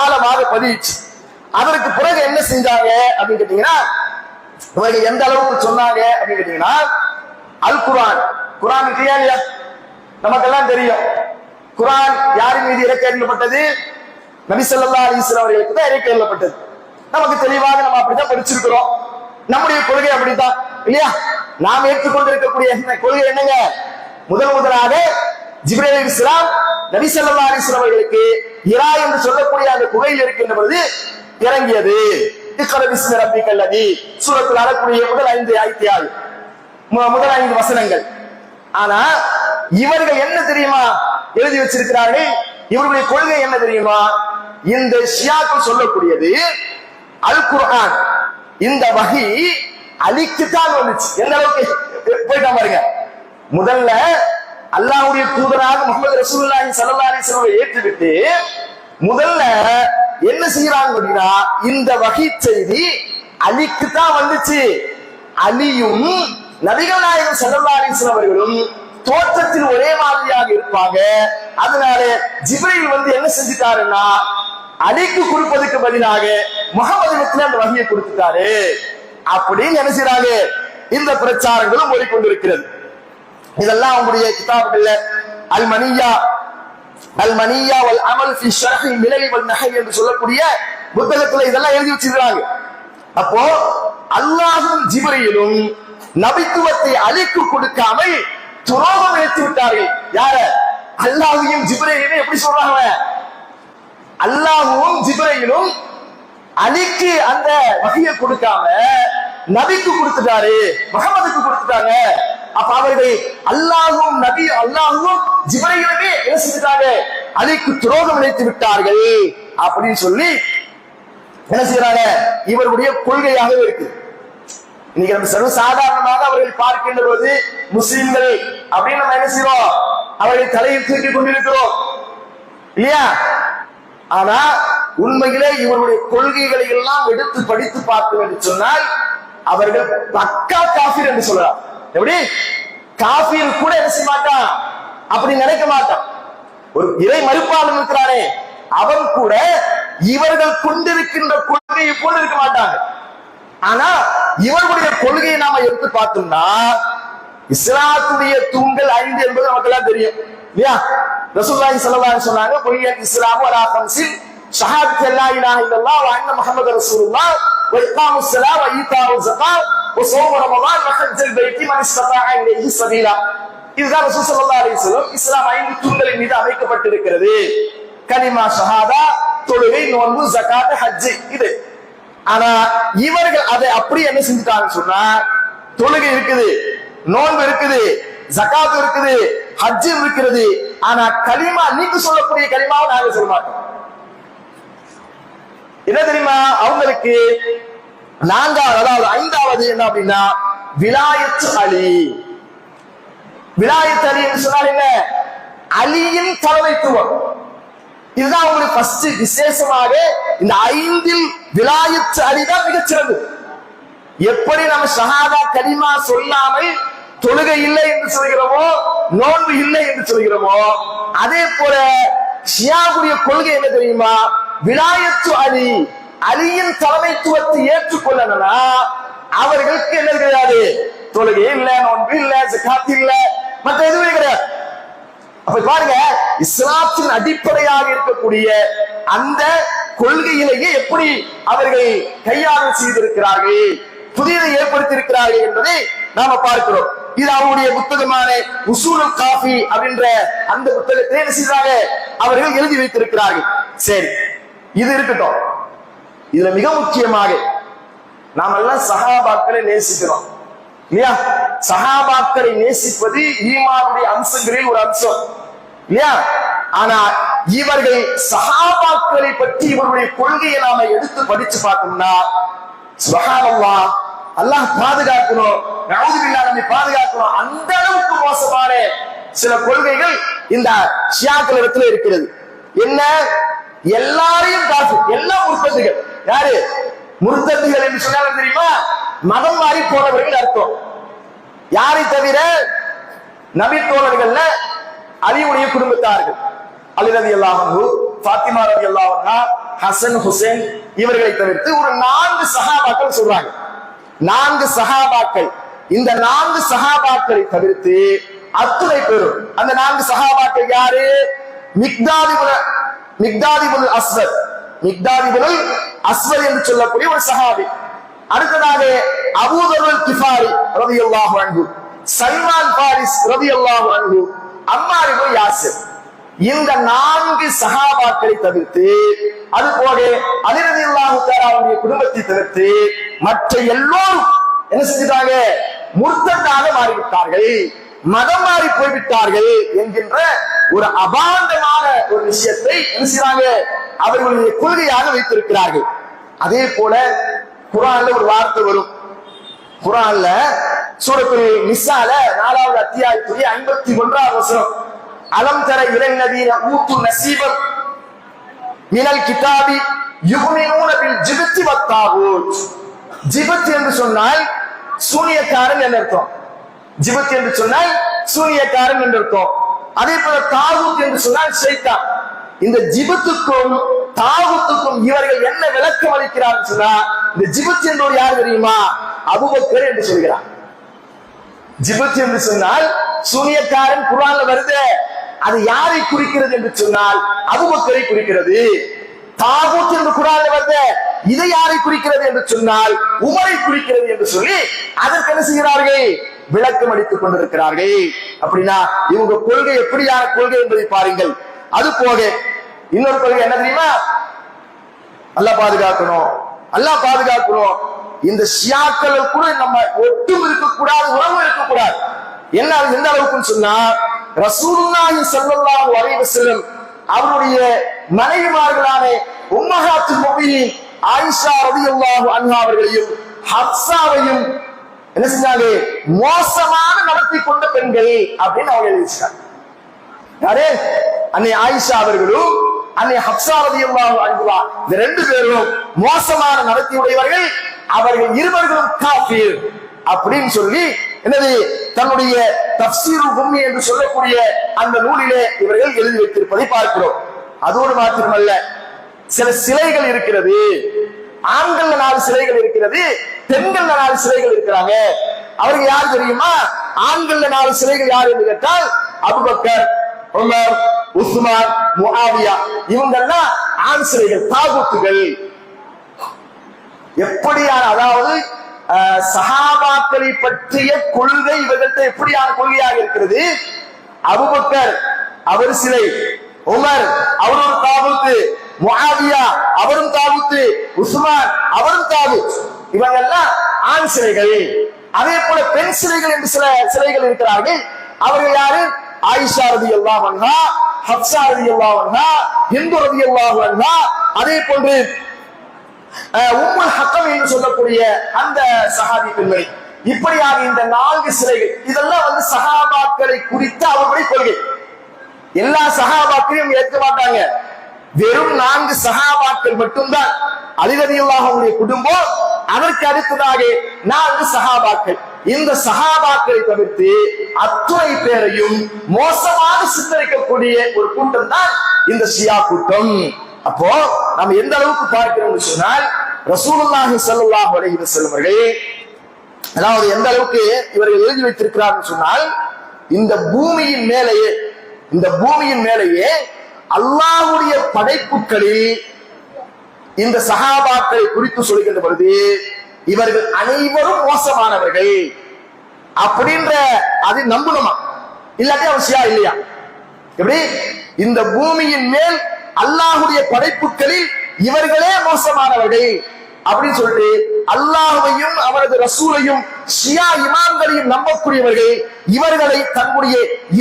ஆழமாக பதிச்சு. அதற்கு பிறகு என்ன செஞ்சாங்க அப்படின்னு கேட்டீங்கன்னா, இவர்கள் எந்த அளவுக்கு சொன்னாங்க அப்படின்னு கேட்டீங்கன்னா, அல் குர்ஆன், குர்ஆன் இல்லையா, நமக்கெல்லாம் தெரியும். குர்ஆன் யாரின் மீது இறக்கி அருளப்பட்டது? நபி ஸல்லல்லாஹு அலைஹி வஸல்லம் அவர்களுக்கு தான் இறக்கி அருளப்பட்டது. நமக்கு தெளிவாக நம்ம அப்படிதான் படிச்சிருக்கிறோம். நம்முடைய கொள்கை அப்படித்தான் இல்லையா? நாம் ஏற்றுக்கொண்டிருக்கக்கூடிய கொள்கை என்னங்க, முதலாக ஜிப்ரீல் அலைஹிஸ்ஸலாம் நபி ஸல்லல்லாஹு அலைஹி வஸல்லம் அவர்களுக்கு ஹிரா என்று சொல்லக்கூடிய அந்த குகையில் இருக்கின்ற பொழுது இறங்கியது. இக்ரா பிஸ்மி ரப்பிக்கல் லதீ சூரத்துல் அலக்கூடிய முதல் 5 ஆயத்துகள், முதல் 5 வசனங்கள். ஆனா இவர்கள் என்ன தெரியுமா எழுதி வச்சிருக்கிறார்கள், இவருடைய கொள்கை என்ன தெரியுமா, இந்த ஷியாக்கள் சொல்லக்கூடியது அல் குர்ஆன், இந்த வஹி அலிக்குத்தான் வந்துச்சு. எந்த அளவுக்கு போயிட்டா பாருங்க. முதல்ல அல்லாஹ்வுடைய தூதராக முஹம்மது ரசூலுல்லாஹி ஸல்லல்லாஹு அலைஹி வஸல்லம் ஏற்றுவிட்டு முதல்ல என்ன செய்யறாங்க அப்படின்னா, இந்த வகை செய்தி அலிக்கு தான் வந்துச்சு. அலியும் நபிகள் நாயகம் ஸல்லல்லாஹு அலைஹி வஸல்லம் அவர்களும் தோற்றத்தில் ஒரே மாதிரியாக இருப்பாங்க. அதனால ஜிப்ரீல் வந்து என்ன செஞ்சிட்டாருன்னா, அலிக்கு கொடுப்பதற்கு பதிலாக முஹம்மதுக்கு அந்த வகையை கொடுத்துட்டாரு அப்படின்னு என்ன செய்றாங்க, இந்த பிரச்சாரங்களும் ஓடிக்கொண்டிருக்கிறது. இதெல்லாம் அவங்களுடைய கிதாபுகள்ல அல் மனியா வல் அமல் ஃபி ஷர்ஹி மிலல் வல் நஹய் என்று சொல்லக்கூடிய புத்தகத்துல இதெல்லாம் எழுதி வச்சிருக்காங்க. அப்போ அல்லாஹ்வும் ஜிப்ரீலும் நபித்துவத்தை அலிக்கு கொடுக்காமல் துரோகம் இழைத்து விட்டார்கள். யார? அல்லாஹ்வையும் ஜிப்ரீலையும் எப்படி சொல்றாங்க? அல்லாஹ்வும் ஜிப்ரீலும் அலிக்கு அந்த வகையை கொடுக்காம நபிக்கு கொடுத்துட்டாரு, முஹம்மதுக்கு கொடுத்துட்டாங்க. அப்ப அவர்கள் அல்லாஹ்வும் அல்லாஹ்வும் ஜிப்ரீலுமே என்ன செஞ்சிட்டாங்க, அலிக்கு துரோகம் இழைத்து விட்டார்கள் அப்படின்னு சொல்லி என்ன செய்யறாங்க, இவருடைய கொள்கையாகவே இருக்கு. இன்னைக்கு நம்ம சர்வ சாதாரணமாக அவர்கள் பார்க்கின்ற போது முஸ்லிம்கள் அப்படின்னு நம்ம என்ன செய்யறோம், அவர்கள் தலையில் தூக்கி கொண்டிருக்கிறோம் இல்லையா? ஆனா உண்மையிலே இவருடைய கொள்கைகளை எல்லாம் எடுத்து படித்து பார்த்தோம் என்று சொன்னால் அவர்கள் பக்கா காஃபிர் என்று சொல்றார். எப்படி? காஃபிர் கூட என்ன செய்ய மாட்டான், அப்படி நினைக்க மாட்டான். ஒரு இறை மறுப்பாளன் இருக்கிறானே அவன் கூட இவர்கள் கொண்டிருக்கின்ற கொள்கையை போல இருக்க மாட்டாங்க. ஆனா இவர்களுடைய கொள்கையை நாம எடுத்து பார்த்தோம்னா, இஸ்லாத்துடைய தூண்கள் 5 என்பது நமக்கு எல்லாம் தெரியும் இல்லையா? ரசூலுல்லாஹி ஸல்லல்லாஹு அலைஹி வஸல்லம் சொன்னாங்க, புனியல் இஸ்லாம் வலா கம்ஸின் ஷஹாதத்து லா இலாஹா இல்லல்லாஹ் வ அன்ன முஹம்மது ரசூலுல்லாஹ் வ இகாமுஸ் ஸலாத் வ ஈதாஉ ஸகாத் வ ஸௌம் ரமதான் வ ஹஜ்ஜுல் பைத்தி மன் இஸ்ததாஅ இலைஹி ஸபீலா. இதுதான் ரசூல் ஸல்லல்லாஹு அலைஹி வஸல்லம் இஸ்லாம் 5 தூண்களின் மீது அமைக்கப்பட்டிருக்கிறது. கலிமா ஷஹாதா, தொழுகை, நோன்பு, ஜகாத், ஹஜ். இது ஆனா இவர்கள் அதை அப்படி என்ன செஞ்சுட்டாங்கன்னு சொன்னா, தொழுகை இருக்குது, நோன்பு இருக்குது, ஜகாத் இருக்குது, ஹஜ் இருக்கிறது. ஆனா கலிமா, நீங்க சொல்லக்கூடிய கலிமாவை நாங்க சொல்ல மாட்டோம். என்ன தெரியுமா அவங்களுக்கு? நான்காவது, அதாவது 5வது என்ன அப்படின்னா, விலாயத்து அலி. விலாயத்து அலி என்று சொன்னால் என்ன? அலியின் தலைமைத்துவம். இதுதான் அவங்களுக்கு ஃபர்ஸ்ட் விசேஷமாக. இந்த 5ல் விலாயத்து அலிதான் மிகச்சிறந்தது. எப்படி நம்ம ஷஹாதா கலிமா சொல்லாமல் தொழுகை இல்லை என்று சொல்கிறோமோ, நோன்பு இல்லை என்று சொல்கிறோமோ, அதே போல ஷியாவுடைய கொள்கை என்ன தெரியுமா? விலாயத்து அலி, அலியின் தலைமைத்துவத்தை ஏற்றுக்கொள்ளணும்னா அவர்களுக்கு என்ன கிடையாது, தொழுகை இல்ல, நோன்பு இல்ல, ஜகாத் இல்ல, மற்ற எதுவுமே கிடையாது. அப்ப பாருங்க, இஸ்லாத்தின் அடிப்படையாக இருக்கக்கூடிய அந்த கொள்கையிலேயே எப்படி அவர்கள் கையாளல் செய்திருக்கிறார்கள், புதியதை ஏற்படுத்தி இருக்கிறார்கள் என்பதை நாம பார்க்கிறோம். இது அவருடைய புத்தகமான உசூலுல் காஃபி அப்படின்ற அந்த புத்தகத்தை என்ன செய்றாங்க, அவர்கள் எழுதி வைத்திருக்கிறார்கள். சரி, இது இருக்கட்டும். இதுல மிக முக்கியமாக நாம் எல்லாம் சஹாபாக்களை நேசிக்கிறோம் இல்லையா? சஹாபாக்களை நேசிப்பது ஈமானுடைய அம்சங்களில் ஒரு அம்சம் இல்லையா? ஆனா இவர்கள் சஹாபாக்களை பற்றி இவருடைய கொள்கையை நாம எடுத்து படிச்சு பார்த்தோம்னா, சுப்ஹானல்லாஹ், அல்லாஹ் பாதுகாக்கணும், நஊது பில்லாஹ், நம்மை பாதுகாக்கணும். அந்த அளவுக்கு மோசமான சில கொள்கைகள் இந்த ஷியாக்கள் இடத்துல இருக்கிறது. என்ன? எல்லாரையும் காசு, எல்லா முர்த்ததுகள். யாரு முர்த்ததுகள் என்று சொன்னாலும் தெரியுமா? மதம் மாறி போனவர்கள் அர்த்தம். யாரை தவிர? நபி தோழர்கள்ல அலியுடைய குடும்பத்தார்கள், அலி ரலியல்லாஹு அன்ஹு, ஃபாத்திமா ரலியல்லாஹு அன்ஹா, ஹசன், ஹுசைன், இவர்களை தவிர்த்து ஒரு 4 சஹாபாக்கள் சொல்றாங்க. 4 சஹாபாக்கள். இந்த 4 சஹாபாக்களை தவிர்த்து அத்துணை பேரும், அந்த 4 சஹாபாக்கள் யாரு? மிக்தாதிபுல் அஸ்வத் என்று சொல்லக்கூடிய ஒரு சஹாபி. அடுத்ததாக அபூதர் கிஃபாரி ரலியல்லாஹு அன்ஹு, சல்மான் பாரிஸ் ரலியல்லாஹு அன்ஹு, அம்மார் இப்னு யாசிர். இந்த 4 சஹாபாக்களை தவிர்த்து, அது போக அலி ரலியல்லாஹு தஆலா அவருடைய குடும்பத்தை தவிர்த்து மற்ற எல்லோரும் என்ன செஞ்சிட்டாங்க? முர்த்ததாக மாறிவிட்டார்கள், மதம் மாறி போய்விட்டார்கள் என்கின்ற ஒரு அபாண்டமான ஒரு விஷயத்தை என்ன செய்றாங்க, அவர்களுடைய கொள்கையாக வைத்திருக்கிறார்கள். அதே போல குர்ஆன்ல ஒரு வார்த்தை வரும், குர்ஆன்ல சூரத்துல் நிஸால 4வது அத்தியாயத்துடைய 51வது வசனம், அலம் தர இலல்லதீன ஊத்து நஸீபன் மினல் கிதாபி யுமினூன பில் ஜிப்தி வத்தாகூத். ஜிப்த் என்று சொன்னால் சூனியக்காரன் என்று அர்த்தம். ஜிப்த் என்று சொன்னால் சூனியக்காரன் என்று அர்த்தம். அதே போல தாகூத் என்று சொன்னால் ஷைத்தான். இந்த ஜிப்த்துக்கும் தாகூத்துக்கும் இவர்கள் என்ன விளக்கம் அளிக்கிறார்கள் சொன்னா, இந்த ஜிப்த் என்பவர் யார் தெரியுமா? அபூபக்கர் என்று சொல்கிறார். ஜிப்த் என்று சொன்னால் சூனியக்காரன் குர்ஆன்ல வருது, அது யாரை குறிக்கிறது என்று சொன்னால் அபூபக்கரை குறிக்கிறது. தாகூத் என்று குர்ஆன்ல வருது, இதை யாரை குறிக்கிறது என்று சொன்னால் உமரை குறிக்கிறது என்று சொல்லி அதற்கு என்ன செய்கிறார்கள்? விளக்கம் அளித்துக் கொண்டிருக்கிறார்கள். அப்படின்னா இவங்க கொள்கை எப்படியான கொள்கை என்பதை பாருங்கள். அது போக இன்னொரு கொள்கை என்ன தெரியுமா? அல்லாஹ் பாதுகாக்கணும், அல்லாஹ் பாதுகாக்கணும். இந்த ஷியாக்கள் கூட நம்ம ஒட்டும் இருக்கக்கூடாது, உறவு இருக்கக்கூடாது. என்ன எந்த அளவுக்குன்னு சொன்னா, ரசூலுல்லாஹி ஸல்லல்லாஹு அலைஹி வஸல்லம் அவருடைய மனைவிமார்களான உம்மஹாத்துல் முஃமினீன் ஆயிஷா ரலியல்லாஹு அன்ஹா அவர்களையும் ஹப்ஸாவையும் என்ன செஞ்சாங்க? மோசமான நடத்தி கொண்ட பெண்கள் அப்படின்னு அவங்க எழுதிச்சாங்க. யாரே? அன்னை ஆயிஷா அவர்களும் அன்னை ஹப்ஸா ரலியல்லாஹு அன்ஹா, இந்த ரெண்டு பேரும் மோசமான நடத்தி உடையவர்கள், அவர்கள் இருவர்களும் காஃபிர் அப்படின்னு சொல்லி என்னது தன்னுடைய தஃப்சீருல் உம்மி என்று சொல்லக்கூடிய அந்த நூலிலே இவர்கள் எழுதி வைத்திருப்பதை பார்க்கிறோம். அதோடு மாத்திரமல்ல, சில சிலைகள் இருக்கிறது. ஆண்கள் 4 சிலைகள் இருக்கிறது, பெண்கள் 4 சிலைகள் இருக்கிறாங்க. அவர்கள் யார் தெரியுமா? ஆண்கள் 4 சிலைகள் யார் என்று கேட்டால் அபூபக்கர், உமர், உஸ்மான், முஆவியா. இவங்கெல்லாம் ஆண் சிலைகள், தாகூத்துகள். எப்படியான, அதாவது சஹாபாக்களை பற்றிய கொள்கை இவர்கள்ட்ட எப்படியான கொள்கையாக இருக்கிறது? அபூபக்கர் அவர் சிலை, உமர் அவரும் தாகூத்து, முஆவியா அவரும் தாகூத்து, உஸ்மான் அவரும் தாகூத். இவங்க எல்லாம் ஆண் சிலைகள். அதே போல பெண் சிலைகள் என்று சில சிலைகள் இருக்கிறார்கள். அவர்கள் யாரு? ஆயிஷா ரலியல்லாஹு அன்ஹா, ஹப்ஸா ரலியல்லாஹு அன்ஹா, ஹிந்து ரலியல்லாஹு அன்ஹா, அதே போன்று உம்முல் ஹக்கம் என்று சொல்லக்கூடிய அந்த சஹாபி பெண்மணி. இப்படியாக இந்த 4 சிலைகள், இதெல்லாம் சஹாபாக்களை குறித்த அவருடைய கொள்கை. எல்லா சஹாபாக்களையும் ஏற்க மாட்டாங்க. வெறும் 4 சஹாபாக்கள் மட்டும்தான். அலி ரலியல்லாஹு அன்ஹுடைய குடும்பம், அதற்கு அடுத்ததாக 4 சஹாபாக்கள். இந்த சஹாபாக்களை தவிர்த்து அத்துணை பேரையும் மோசமாக சித்தரிக்கக்கூடிய ஒரு கூட்டம் தான் இந்த ஷியா கூட்டம். அப்போ நம்ம எந்த அளவுக்கு பார்க்கிறோம் சொன்னால், ரசூலுல்லாஹி ஸல்லல்லாஹு அலைஹி வஸல்லம் அவர்கள், அதாவது எந்த அளவுக்கு இவர்கள் எழுதி வைத்திருக்கிறார்கள் சொன்னால், இந்த பூமியின் மேலேயே அல்லாஹ்வுடைய படைப்புகளில் இந்த சஹாபாக்களை குறித்து சொல்கின்ற பொழுது இவர்கள் அனைவரும் மோசமானவர்கள் அப்படின்ற அது நம்பணுமா? இல்லாட்டி அவசியா இல்லையா? எப்படி? இந்த பூமியின் மேல் அல்லாஹ்வுடைய படைப்புகளில் இவர்களே மோசமானவர்கள் அப்படின்னு சொல்லிட்டு அல்லாஹ்வையும் அவரது ரசூலையும் ஷியா இமாம்களையும் நம்பக்கூடியவர்கள் இவர்களை தன்னுடைய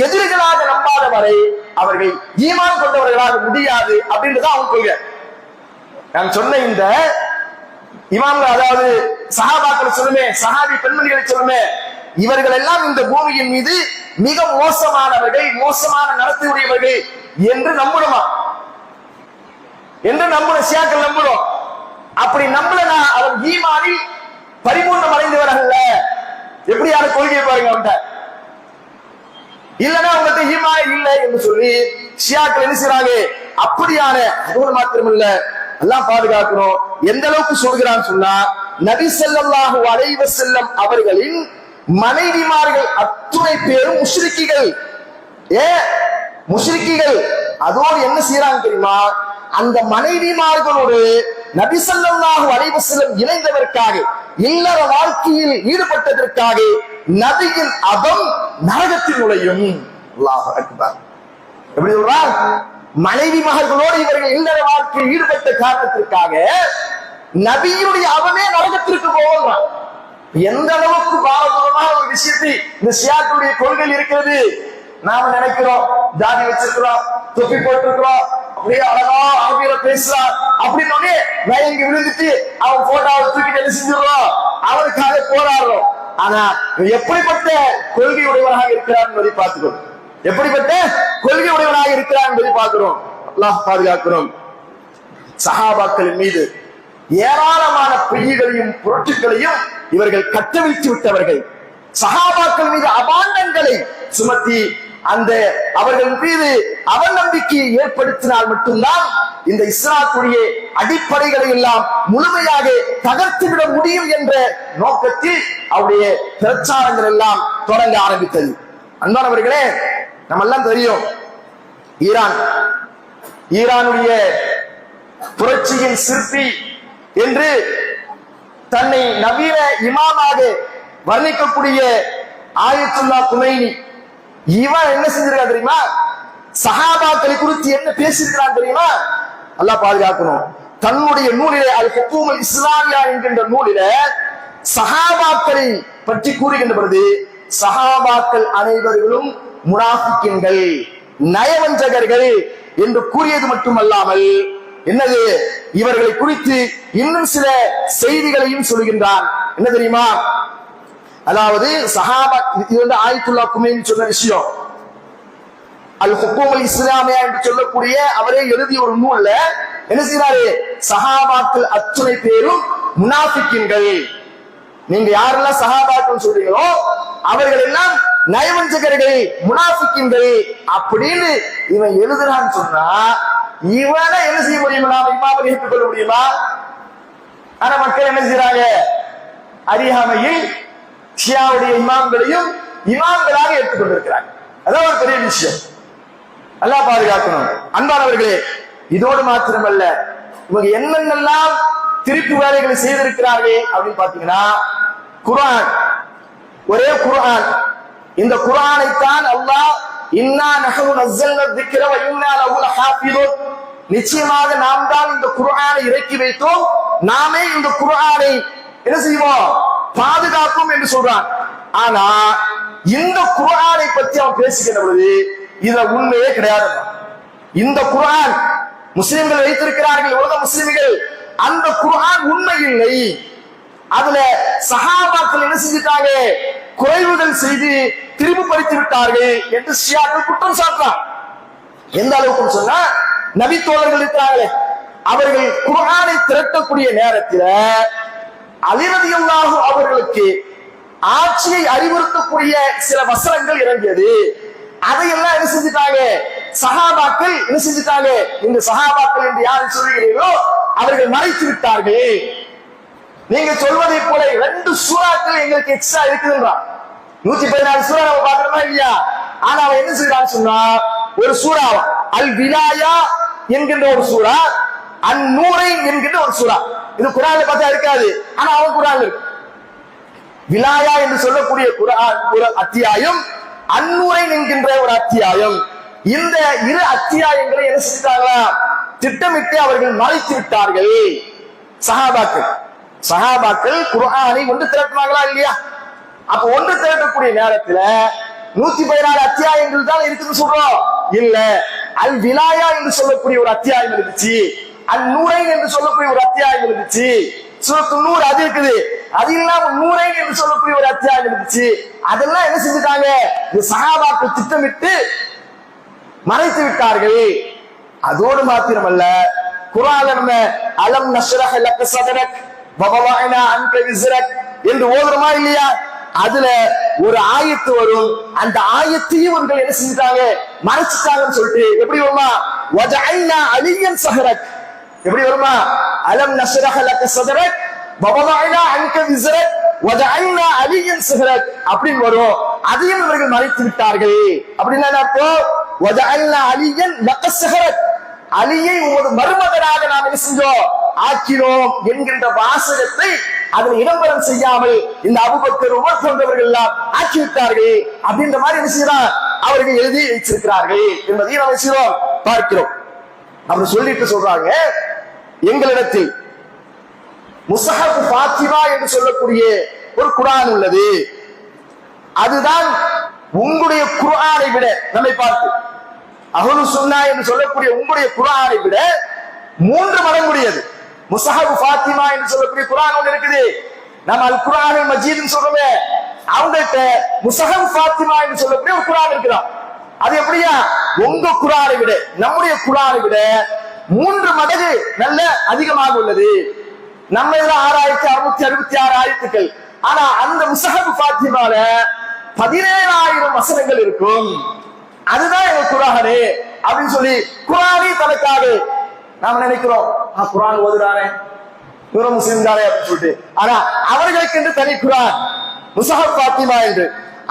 எதிரிகளாக நம்பாத வரை அவர்கள் ஈமான் கொண்டவர்களாக முடியாது அப்படின்றத அவங்க கொள்கை. நான் சொன்ன இந்த இமாம்கள், அதாவது சஹாபாக்கள் சொல்லுமே, சஹாபி பெண்மணிகளை சொல்லுமே, இவர்கள் எல்லாம் இந்த பூமியின் மீது மிக மோசமானவர்கள், மோசமான நடத்தையுடையவர்கள் என்று நம்பணுமா? என்று நம்பணும். ஷியாக்கள் நம்பணும். அப்படி நம்பலனா அவன் ஈமானில் பரிபூர்ணம் அடைந்தவர்கள். எப்படியான கொள்கையை பாருங்க அவன்கிட்ட. இல்லன்னா அவங்கள்ட்ட ஈமான் இல்லை என்று சொல்லி ஷியாக்கள் என்ன செய்றாங்க? அப்படியான, அதோடு மாத்திரமல்ல, எல்லாம் பாதுகாக்கணும். எந்த அளவுக்கு சொல்கிறான்னு சொன்னா, நபி ஸல்லல்லாஹு அலைஹி வஸல்லம் அவர்களின் மனைவிமார்கள் அத்துணை பேரும் முஷ்ரிக்கிகள். முஷ்ரிக்கிகள். அதோடு என்ன செய்யறாங்க தெரியுமா? அந்த மனைவிமார்களோடு நபி ஸல்லல்லாஹு அலைஹி வஸல்லம் இணைந்ததற்காக, இல்லற வாழ்க்கையில் ஈடுபட்டதற்காக நபியின் அபம் நரகத்தில் நுழையும். அல்லாஹு அக்பர். எப்படி சொல்றார்? மனைவி மகர்களோடு இவர்கள் இல்லற வாழ்க்கையில் ஈடுபட்ட காரணத்திற்காக நபியுடைய அவனே நரகத்திற்கு போவான். எந்த அளவுக்கு பாரதூரமான ஒரு விஷயத்தை இந்த ஷியாக்களுடைய கொள்கை இருக்கிறது. நாம நினைக்கிறோம் ஜாதி வச்சிருக்கிறோம், தொப்பி போட்டிருக்கிறோம், அப்படியே அழகா ஆங்கில பேசுறான் அப்படின்னு மயங்கி விழுந்துட்டு அவன் போட்டோவை தூக்கிட்டு என்ன செஞ்சிடறோம், அவனுக்காக போராடுறோம். ஆனா எப்படிப்பட்ட கொள்கை உடையவராக இருக்கிறார் என்பதை பார்த்துக்கிறோம். எப்படிப்பட்ட கொள்கை உடையவராக இருக்கிறார் என்பதை பார்க்கிறோம். அல்லாஹ் பாதுகாக்கிறோம். சஹாபாக்களின் மீது ஏராளமான பொய்களையும் புரட்சிகளையும் இவர்கள் கட்டவிழ்த்து விட்டவர்கள். சஹாபாக்கள் மீது அபாண்டங்களை சுமத்தி அந்த அவர்கள் மீது அவநம்பிக்கையை ஏற்படுத்தினால் மட்டும்தான் இந்த இஸ்லாத்துடைய அடிப்படைகளை எல்லாம் முழுமையாக தகர்த்துவிட முடியும் என்ற நோக்கத்தில் அவருடைய பிரச்சாரங்கள் எல்லாம் தொடங்க ஆரம்பித்தது. அன்பானவர்களே, நம்ம எல்லாம் தெரியும், ஈரானுடைய புரட்சியின் சிற்பி என்று தன்னை நவீன இமாமாக வர்ணிக்கக்கூடிய ஆயத்துல்லா குமைனி, இவன் என்ன செஞ்சிருக்கா தெரியுமா? சஹாபாக்களை குறித்து என்ன பேசியிருக்கிறான் தெரியுமா? அல்லாஹ் பாதுகாக்கணும். தன்னுடைய நூலிலே அல் ஹுக்கூமுல் இஸ்லாமியா என்கின்ற நூலிலே சஹாபாக்களை பற்றி கூறுகின்ற பொழுது, சஹாபாக்கள் அனைவர்களும் முனாஃபிக்கீன்கள், நயவஞ்சகர்கள் என்று கூறியது மட்டுமல்லாமல் என்னது, இவர்களை குறித்து இன்னும் சில செய்திகளையும் சொல்கின்றான். என்ன தெரியுமா? அதாவது சஹாபா, இது வந்து ஆயத்துல்லா குமைனி சொன்ன விஷயம். அல் ஹுக்கூமுல் இஸ்லாமியா என்று சொல்லக்கூடிய அவரே எழுதிய ஒரு நூல்ல என்ன செய்யறாரு, சஹாபாக்கள் அத்துணை பேரும் முனாஃபிக்கீன்கள், நீங்க யாரெல்லாம் சஹாபாக்கள் சொல்றீங்களோ அவர்கள் எல்லாம் நயவஞ்சகர்கள், முனாஃபிக்கீன்கள் அப்படின்னு இவன் எழுதுறான்னு சொன்னா, இவனை என்ன செய்ய முடியுமா? நாம இமாமை ஏற்றுக்கொள்ள முடியுமா? ஆனா மக்கள் என்ன செய்யறாங்க, அறியாமையில் ஷியாவுடைய இமாம்களையும் இமாம்களாக ஏற்றுக்கொண்டிருக்கிறாங்க. அதான் ஒரு பெரிய விஷயம். அல்லாஹ் பாதுகாக்கணும். அன்பானவர்களே, இதோடு மாத்திரமல்ல, இவங்க என்னென்னலாம் திருப்பு வேலைகளை செய்திருக்கிறார்கள் அப்படின்னு பாத்தீங்கன்னா, குர்ஆன், ஒரே குர்ஆன், இந்த குர்ஆனைத்தான் அல்லாஹ் இன்னா நஹ்னு நஸல்னா ذிக்ர வ இன்னா லஹு லஹாஃபிதுன், நிச்சயமாக நாம் தான் இந்த குர்ஆனை இறக்கி வைத்தோம், நாமே இந்த குர்ஆனை என்ன செய்வோம், பாதுகாக்கும் என்று சொல்றான். ஆனா இந்த குர்ஆனை பற்றி அவன் பேசுகின்ற பொழுது இதுல உண்மையே கிடையாது. இந்த குர்ஆன் முஸ்லிம்கள் வைத்திருக்கிறார்கள், உலக முஸ்லிம்கள், அந்த குர்ஆன் உண்மை இல்லை. அதுல சஹாபாக்கள் என்ன செஞ்சிட்டாங்க, குறைவுகள் செய்து திரும்பப்படுத்தி விட்டார்கள் என்று ஷியாக்கள் குற்றம் சாட்டுறான். எந்த அளவுக்கு சொன்னா, நபி தோழர்கள் இருக்கிறார்களே, அவர்கள் குர்ஆனை திரட்டக்கூடிய நேரத்தில் அலி ரலியல்லாஹு அவர்களுக்கு ஆட்சியை அறிவுறுத்தக்கூடிய சில வசனங்கள் இறங்கியது. அதையெல்லாம் என்ன செஞ்சிட்டாங்க, சஹாபாக்கள் என்ன செஞ்சிட்டாங்க, இந்த சஹாபாக்கள் என்று யாரை சொல்கிறீர்களோ அவர்கள் மறைத்து விட்டார்கள். நீங்க சொல்வதை போல 2 சூறாக்கள் எங்களுக்கு எக்ஸ்ட்ரா இருக்குதுன்றான். 114 சூறா நம்ம பாக்குறோமா இல்லையா? ஆனா அவன் என்ன செய்யறான்னு சொன்னா, ஒரு சூறா அல் விலாயா என்கின்ற ஒரு சூறா, அந்நூரைன் என்கின்ற ஒரு சூறா. இது குர்ஆன்ல பார்த்தா இருக்காது, ஆனா அவன் குர்ஆன்ல இருக்கு. விலாயா என்று சொல்லக்கூடிய குர்ஆன் ஒரு அத்தியாயம், அந்நூரைன் என்கின்ற ஒரு அத்தியாயம். இந்த 2 அத்தியாயங்களை என்ன செஞ்சிட்டாங்களா, திட்டமிட்டு அவர்கள் மறைத்து விட்டார்கள். சஹாபாக்கள் குர்ஆனை ஒன்று திரட்டினாங்களா இல்லையா? அப்ப ஒன்று திரட்டக்கூடிய நேரத்துல 114 அத்தியாயங்கள் தான் இருக்குன்னு சொல்றோம் இல்ல. அல் விலாயா என்று சொல்லக்கூடிய ஒரு அத்தியாயம் இருந்துச்சு, அந்நூரைன் என்று சொல்லக்கூடிய ஒரு அத்தியாயம் இருந்துச்சு, சூரத்து நூர் அது இருக்குது, அது இல்லாம நூரைன் என்று சொல்லக்கூடிய ஒரு அத்தியாயம் இருந்துச்சு. அதெல்லாம் என்ன செஞ்சுட்டாங்க, இந்த சஹாபாக்கள் திட்டமிட்டு மறைத்து விட்டார்கள். அதோடு மாத்திரமல்ல, குர்ஆன்ல நம்ம அலம் நஷ்ரஹ் லக ஸத்ரக் வ வதஅனா அன்க விஸ்ரக் என்று ஓதுறோமா இல்லையா? அதுல ஒரு ஆயத்து வரும், அந்த ஆயத்தையும் இவர்கள் என்ன செஞ்சுட்டாங்க, மறைச்சிட்டாங்கன்னு சொல்லிட்டு எப்படி வருமா, வஜஅல்னா அலியன் ஸஹரக், எப்படி வருமா, அலம் நஷ்ரஹ் லக ஸத்ரக் வ வதஅனா அன்க விஸ்ரக் வஜஅல்னா அலியன் ஸஹரக் அப்படின்னு வரும். அதையும் இவர்கள் மறைத்து விட்டார்கள். அப்படின்னா என்ன அர்த்தம், வஜஅல்னா அலியன் லக ஸஹரக், அலியை ஒரு மருமகனாக நாம் என்ன செஞ்சோம், ஆக்கினோம் என்கின்ற வாசகத்தை அதில் இடம்பெறம் செய்யாமல் இந்த அபூபக்கர் உமர் போன்றவர்கள் எல்லாம் ஆக்கிவிட்டார்கள் அப்படின்ற மாதிரி என்ன செய்யறான், அவர்கள் எழுதி வைச்சிருக்கிறார்கள் என்பதை நாம் செய்யறோம் பார்க்கிறோம். அப்படி சொல்லிட்டு சொல்றாங்க, எங்களிடத்தில் முஸ்ஹப் ஃபாத்திமா என்று சொல்லக்கூடிய ஒரு குர்ஆன் உள்ளது, அதுதான் உங்களுடைய குர்ஆனை விட நம்மை பார்த்து அஹ்லு சுன்னா என்று சொல்லக்கூடிய உங்களுடைய குர்ஆனை விட 3 மடங்குடையது. முஸ்ஹப் ஃபாத்திமா என்று சொல்லக்கூடிய குர்ஆன் ஒன்று இருக்குது. நம்ம அல் குர்ஆனுல் மஜீத்னு சொல்றோமே, அவங்கள்ட்ட முஸ்ஹப் ஃபாத்திமா என்று சொல்லக்கூடிய ஒரு குர்ஆன் இருக்குதான். அது எப்படியா? உங்க குர்ஆனை விட நம்முடைய குர்ஆனை விட 3 மடங்கு நல்ல அதிகமாக உள்ளது. நம்ம இதுல 6666 ஆயத்துக்கள். ஆனா அந்த முஸ்ஹப் ஃபாத்திமால 17000 வசனங்கள் இருக்கும். அதுதான் எங்க குர்ஆனே அப்படின்னு சொல்லி குர்ஆனை தனக்காக நாம நினைக்கிறோம். குர்ஆன் ஓதுறானே இவர முஸ்லிம் தானே அப்படின்னு சொல்லிட்டு. ஆனா அவர்களுக்கு என்று தனி குர்ஆன் முஸ்ஹப் ஃபாத்திமா என்று.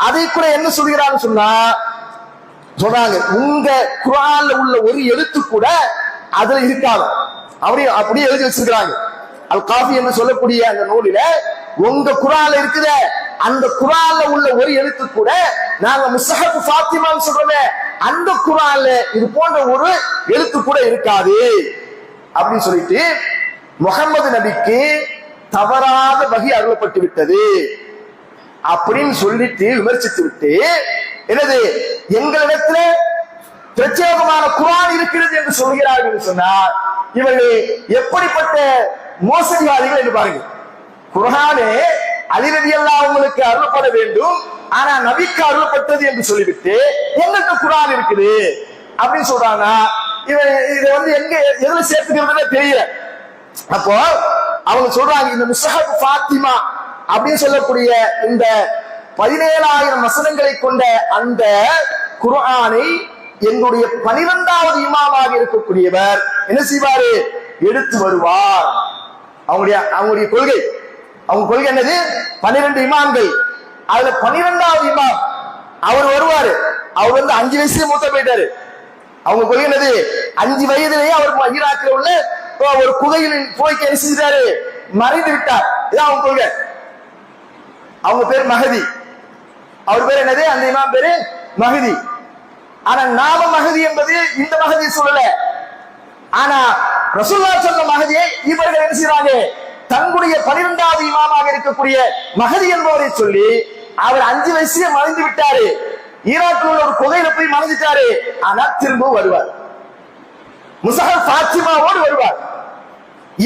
அதை கூட என்ன சொல்கிறான்னு சொன்னா சொல்றாங்க, உங்க குர்ஆன்ல உள்ள ஒரு எழுத்து கூட அதுல இருக்காது. அப்படியே எழுதி வச்சிருக்காங்க. அல் காஃபி என்று சொல்லக்கூடிய அந்த நூலில உங்க குர்ஆன்ல இருக்குத அந்த குர்ஆன்ல உள்ள ஒரு எழுத்து கூட நாங்க முஸ்ஹப் ஃபாத்திமான்னு சொல்றோமே அந்த குர்ஆன்ல இது போன்ற ஒரு எழுத்து கூட இருக்காது அப்படின்னு சொல்லிட்டு முஹம்மது நபிக்கு தவறாத வகி அருளப்பட்டு விட்டது அப்படின்னு சொல்லிட்டு விமர்சித்து விட்டு என்னது எங்களிடத்துல பிரத்யேகமான குர்ஆன் இருக்கிறது என்று சொல்கிறார்கள் சொன்னார். இவர்கள் எப்படிப்பட்ட மோசடிவாதிகள் என்று பாருங்க. குர்ஆனே அலி ரலியல்லாஹு அவங்களுக்கு அருளப்பட வேண்டும், ஆனா நபிக்கு அருளப்பட்டது என்று சொல்லிவிட்டு எங்கள்கிட்ட குர்ஆன் இருக்குது அப்படின்னு சொல்றாங்க. இவன் இதை எங்க எதுல சேர்த்துக்கிறதுன்னு தெரியல. அப்போ அவங்க சொல்றாங்க, இந்த முஸ்ஹப் ஃபாத்திமா அப்படின்னு சொல்லக்கூடிய இந்த 17000 வசனங்களை கொண்ட அந்த குர்ஆனை எங்களுடைய 12வது இமாமாக இருக்கக்கூடியவர் என்ன செய்வாரு? எடுத்து வருவார். அவங்களுடைய கொள்கை, அவங்க கொள்கை என்னது? 12 இமாம்கள். அதுல 12வது இமாம் அவர் வருவாரு. அவர் 5 வயசுல மூத்த போயிட்டாரு. அவங்க கொள்கை என்னது? 5 வயதிலேயே அவர் ஈராக்கில் உள்ள ஒரு குகையில் போய் என்ன செஞ்சாரு? மறைந்து விட்டார். இதான் அவங்க கொள்கை. அவங்க பேர் மஹதி. அவர் பேர் என்னது? அந்த இமாம் பேரு மஹதி. ஆனா நாம மஹதி என்பது இந்த மஹதி சொல்லல. ஆனா ரசூலுல்லாஹ் சொன்ன மஹதியை இவர்கள் என்ன செய்றாங்க? தங்களுடைய 12வது இமாமாக இருக்கக்கூடிய மஹதி என்பவரை சொல்லி அவர் 5 வயசுல மறைந்து விட்டாரு. ஈராக்கில் உள்ள ஒரு குகையில போய் மறைஞ்சிட்டாரு. ஆனா திரும்பவும் வருவார். முஸ்ஹப் ஃபாத்திமாவோடு வருவார்.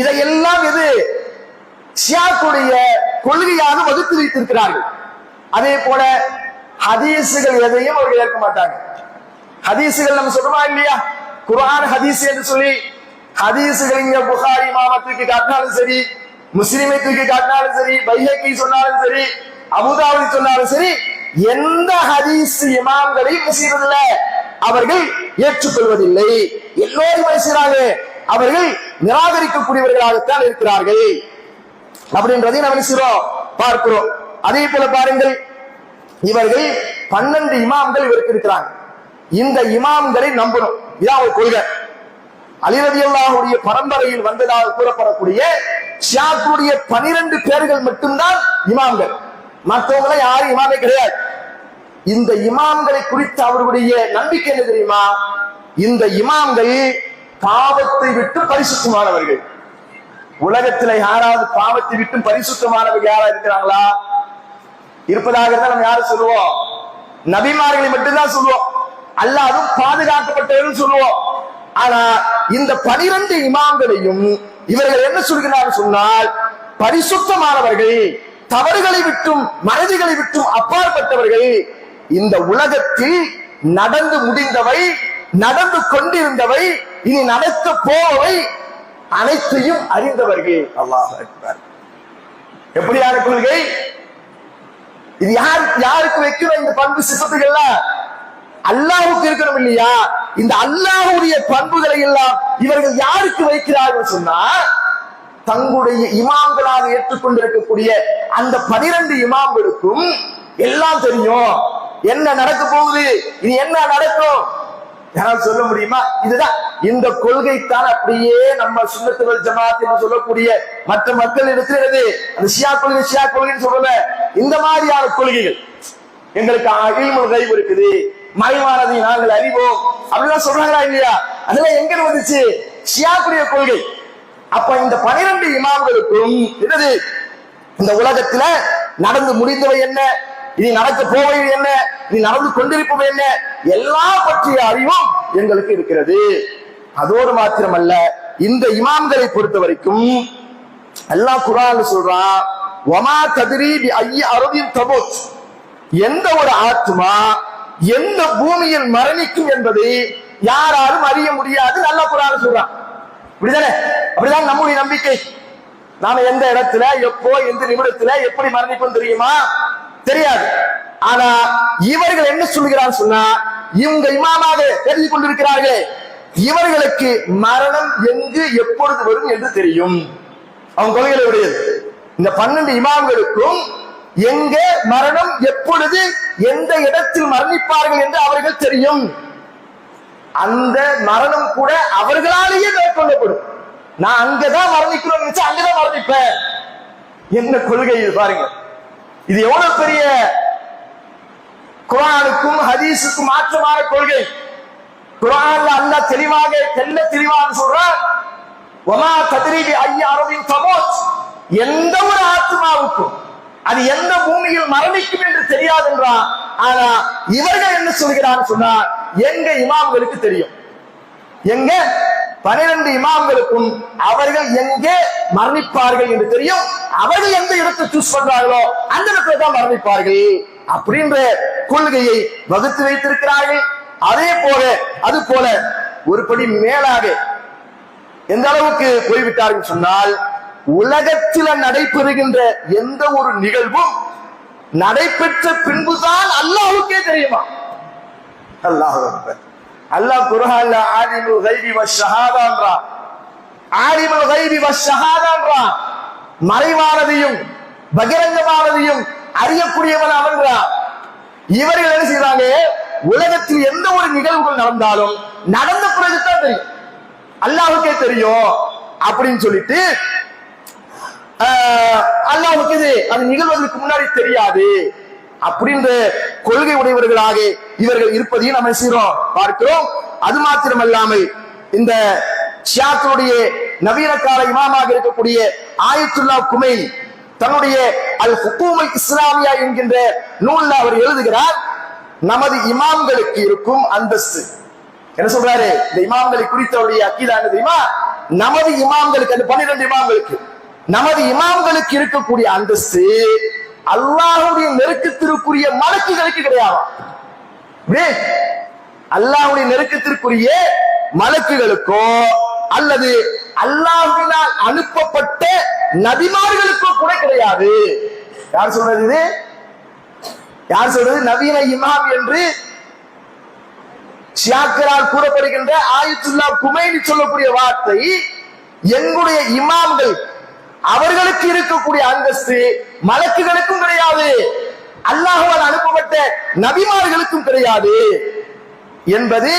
இதையெல்லாம் எது ஷியாக்களுடைய கொள்கையாக வகுத்து வைத்திருக்கிறார்கள். அதே போல ஹதீசுகள் எதையும் அவர்கள் ஏற்க மாட்டாங்க. ஹதீசுகள் நம்ம சொல்றோமா இல்லையா? குர்ஆன் ஹதீஸ் என்று சொல்லி ஹதீசுகள் இங்க புகாரி இமாமத்துக்கு காட்டினாலும் சரி, முஸ்லிமை தூக்கி காட்டினாலும் சரி, பைஹக்கி சொன்னாலும் சரி, அபூதாவுதி சொன்னாலும் சரி, எந்த ஹதீஸ் இமாம்களையும் செய்வதில்ல, அவர்கள் ஏற்றுக்கொள்வதில்லை. எல்லோரும் செய்கிறாங்க, அவர்கள் நிராகரிக்கக்கூடியவர்களாகத்தான் இருக்கிறார்கள் அப்படின்றதை நம்ம செய்றோம் பார்க்கிறோம். அதே போல பாருங்கள், இவர்கள் 12 இமாம்கள் இவருக்கு இருக்கிறாங்க. இந்த இமாம்களை நம்பணும். இதான் ஒரு கொள்கை. அலி ரலியல்லாஹுடைய பரம்பரையில் வந்ததாக கூறப்படக்கூடிய ஷியாக்களுடைய 12 பேர்கள் மட்டும்தான் இமாம்கள். மற்றவங்களை யாரும் இமாமே கிடையாது. இந்த இமாம்களை குறித்து அவர்களுடைய நம்பிக்கை என்ன தெரியுமா? இந்த இமாம்கள் பாவத்தை விட்டு பரிசுத்தமானவர்கள். உலகத்துல யாராவது பாவத்தை விட்டு பரிசுத்தமானவர்கள் யாரா இருக்கிறாங்களா? இருப்பதாக இருந்தால் நம்ம யாரும் சொல்லுவோம்? நபிமார்களை மட்டும்தான் சொல்லுவோம். அல்லாதும் பாதுகாக்கப்பட்டவர்கள் சொல்லுவோம். ஆனா இந்த 12 இமாம்களையும் இவர்கள் என்ன சொல்கிறார்கள் சொன்னால், பரிசுத்தமானவர்கள், தவறுகளை விட்டும் மறதிகளை விட்டும் அப்பாற்பட்டவர்கள், இந்த உலகத்தில் நடந்து முடிந்தவை, நடந்து கொண்டிருந்தவை, இனி நடக்க போவவை அனைத்தையும் அறிந்தவர்கள். அல்லாஹ் அக்பர். எப்படியான கொள்கை இது? யாருக்கு வைக்கணும் இந்த பண்பு சிபத்துகள்லாம்? அல்லாஹ்வுக்கு இருக்கணும் இல்லையா? இந்த அல்லாஹ்வுடைய பண்புகளை எல்லாம் இவர்கள் யாருக்கு வைக்கிறார்கள் சொன்னா, தங்களுடைய இமாம்களாக ஏற்றுக்கொண்டிருக்கக்கூடிய அந்த 12 இமாம்களுக்கும் எல்லாம் தெரியும். என்ன நடக்க போகுது, இது என்ன நடக்கும், யாராவது சொல்ல முடியுமா? இதுதான் இந்த கொள்கைத்தான் அப்படியே நம்ம சுன்னத் வல் ஜமாத் என்று சொல்லக்கூடிய மற்ற மக்கள் இருக்கிறது. அந்த ஷியா கொள்கை, ஷியா கொள்கைன்னு சொல்லல. இந்த மாதிரியான கொள்கைகள் எங்களுக்கு இல்முல் கைப் இருக்குது, மறைவானதை நாங்கள் அறிவோம் அப்படிலாம் சொல்றாங்களா இல்லையா? அதெல்லாம் எங்க வந்துச்சு? ஷியாக்குடைய கொள்கை. அப்ப இந்த 12 இமாம்களுக்கும் என்னது, இந்த உலகத்துல நடந்து முடிந்தவை என்ன, இனி நடக்க போவது என்ன, இனி நடந்து கொண்டிருப்பது என்ன, எல்லா பற்றிய அறிவும் எங்களுக்கு இருக்கிறது. அதோடு மாத்திரமல்ல, இந்த இமாம்களை பொறுத்த வரைக்கும் அல்லாஹ் குர்ஆன்ல சொல்றான், வமா தத்ரி பி ஐய அர்தின் தமுத், எந்த ஒரு ஆத்மா எந்த பூமியில் மரணிக்கும் என்பதை யாராலும் அறிய முடியாது. அல்லாஹ் குர்ஆன்ல சொல்றான். அப்படிதானே? அப்படிதான் நம்முடைய நம்பிக்கை. நாம எந்த இடத்துல எப்போ எந்த நிமிடத்துல எப்படி மரணிப்போம் தெரியுமா? தெரியாது. ஆனா இவர்கள் என்ன சொல்கிறார் சொன்னா, இவங்க இமாமாக தெரிந்து கொண்டிருக்கிறார்களே, இவர்களுக்கு மரணம் எங்கு எப்பொழுது வரும் என்று தெரியும். அவங்க கொள்கையுடையது. இந்த 12 இமாம்களுக்கும் எங்கே மரணம் எப்பொழுது எந்த இடத்தில் மரணிப்பார்கள் என்று அவர்கள் தெரியும். அந்த மரணம் கூட அவர்களாலேயே மேற்கொள்ளப்படும். நான் அங்கதான் மரணிக்கிறோம் நினைச்சா அங்கதான் மரணிப்பேன். என்ன கொள்கை இது பாருங்க. இது எவ்வளவு பெரிய குர்ஆனுக்கும் ஹதீஸுக்கும் மாற்றமான கொள்கை. குர்ஆன்ல அல்லாஹ் தெளிவாக தெளிவாக சொல்றான், வமா தத்ரி பி ஐய அர்தின் தமுத், எந்த ஒரு ஆத்மாவுக்கும் அது எந்த பூமியில் மரணிக்கும் என்று தெரியாது என்றான். ஆனா இவர்கள் என்ன சொல்கிறான்னு சொன்னா, எங்க இமாம்களுக்கு தெரியும். எங்க 12 இமாம்களுக்கும் அவர்கள் எங்கே மரணிப்பார்கள் என்று தெரியும். அவர்கள் எந்த இடத்தை சூஸ் பண்றாங்களோ அந்த இடத்துல தான் மரணிப்பார்கள் அப்படின்ற கொள்கையை வகுத்து வைத்திருக்கிறார்கள். அது போல ஒரு படி மேலாக எந்த அளவுக்கு போய்விட்டார்கள் சொன்னால், உலகத்தில் நடைபெறுகின்ற எந்த ஒரு நிகழ்வும் நடைபெற்ற பின்புதான் அல்லாஹ்வுக்கே தெரியுமா. அல்லாஹ் அக்பர். அல்லாஹ் குர்ஆன்ல ஆலிமுல் கைபி வஷ்ஷஹாதான்றா, ஆலிமுல் கைபி வஷ்ஷஹாதான்றா, மறைவானதையும் பகிரங்கமானதையும் அறியக்கூடியவன் அவன்றான். இவர்கள் என்ன செய்றாங்க, உலகத்தில் எந்த ஒரு நிகழ்வுகள் நடந்தாலும் நடந்த பிறகுதான் தெரியும், அல்லாஹ்வுக்கே தெரியும் அப்படின்னு சொல்லிட்டு அல்லாஹ்வுக்கு அது நிகழ்வதற்கு முன்னாடி தெரியாது அப்படின்ற கொள்கை உடையவர்களாக இவர்கள் இருப்பதையும் நம்ம செய்றோம் பார்க்கிறோம். அது மாத்திரமல்லாமல் இந்த ஷியாக்களுடைய நவீன கால இமாமாக இருக்கக்கூடிய ஆயத்துல்லாஹ் குமைனி தன்னுடைய அல் ஹுகூமை இஸ்லாமியா என்கின்ற நூல்ல அவர் எழுதுகிறார், நமது இமாம்களுக்கு இருக்கும் அந்தஸ்து என்ன சொல்றாரு, இந்த இமாம்களை குறித்தவருடைய அக்கீதா என்ன தெரியுமா, நமது இமாம்களுக்கு, அந்த 12 இமாம்களுக்கு, நமது இமாம்களுக்கு இருக்கக்கூடிய அந்தஸ்து அல்லாஹ்வுடைய நெருக்கத்திற்குரிய மலக்குகளுக்கு கிடையாது. அல்லாஹ்வுடைய நெருக்கத்திற்குரிய மலக்குகளுக்கோ அல்லது அல்லாஹ்வினால் அனுப்பப்பட்ட நபிமார்களுக்கோ கூட கிடையாது. யார் சொல்றது இது? யார் சொல்றது? நவீன இமாம் என்று ஷியாக்களால் கூறப்படுகின்ற ஆயத்துல்லாஹ் குமைனி சொல்லக்கூடிய வார்த்தை, எங்களுடைய இமாம்கள் அவர்களுக்கு இருக்கக்கூடிய அந்தஸ்து மலக்குகளுக்கும் கிடையாது, அல்லாஹ்வால் அனுப்பப்பட்ட நபிமார்களுக்கும் கிடையாது என்பது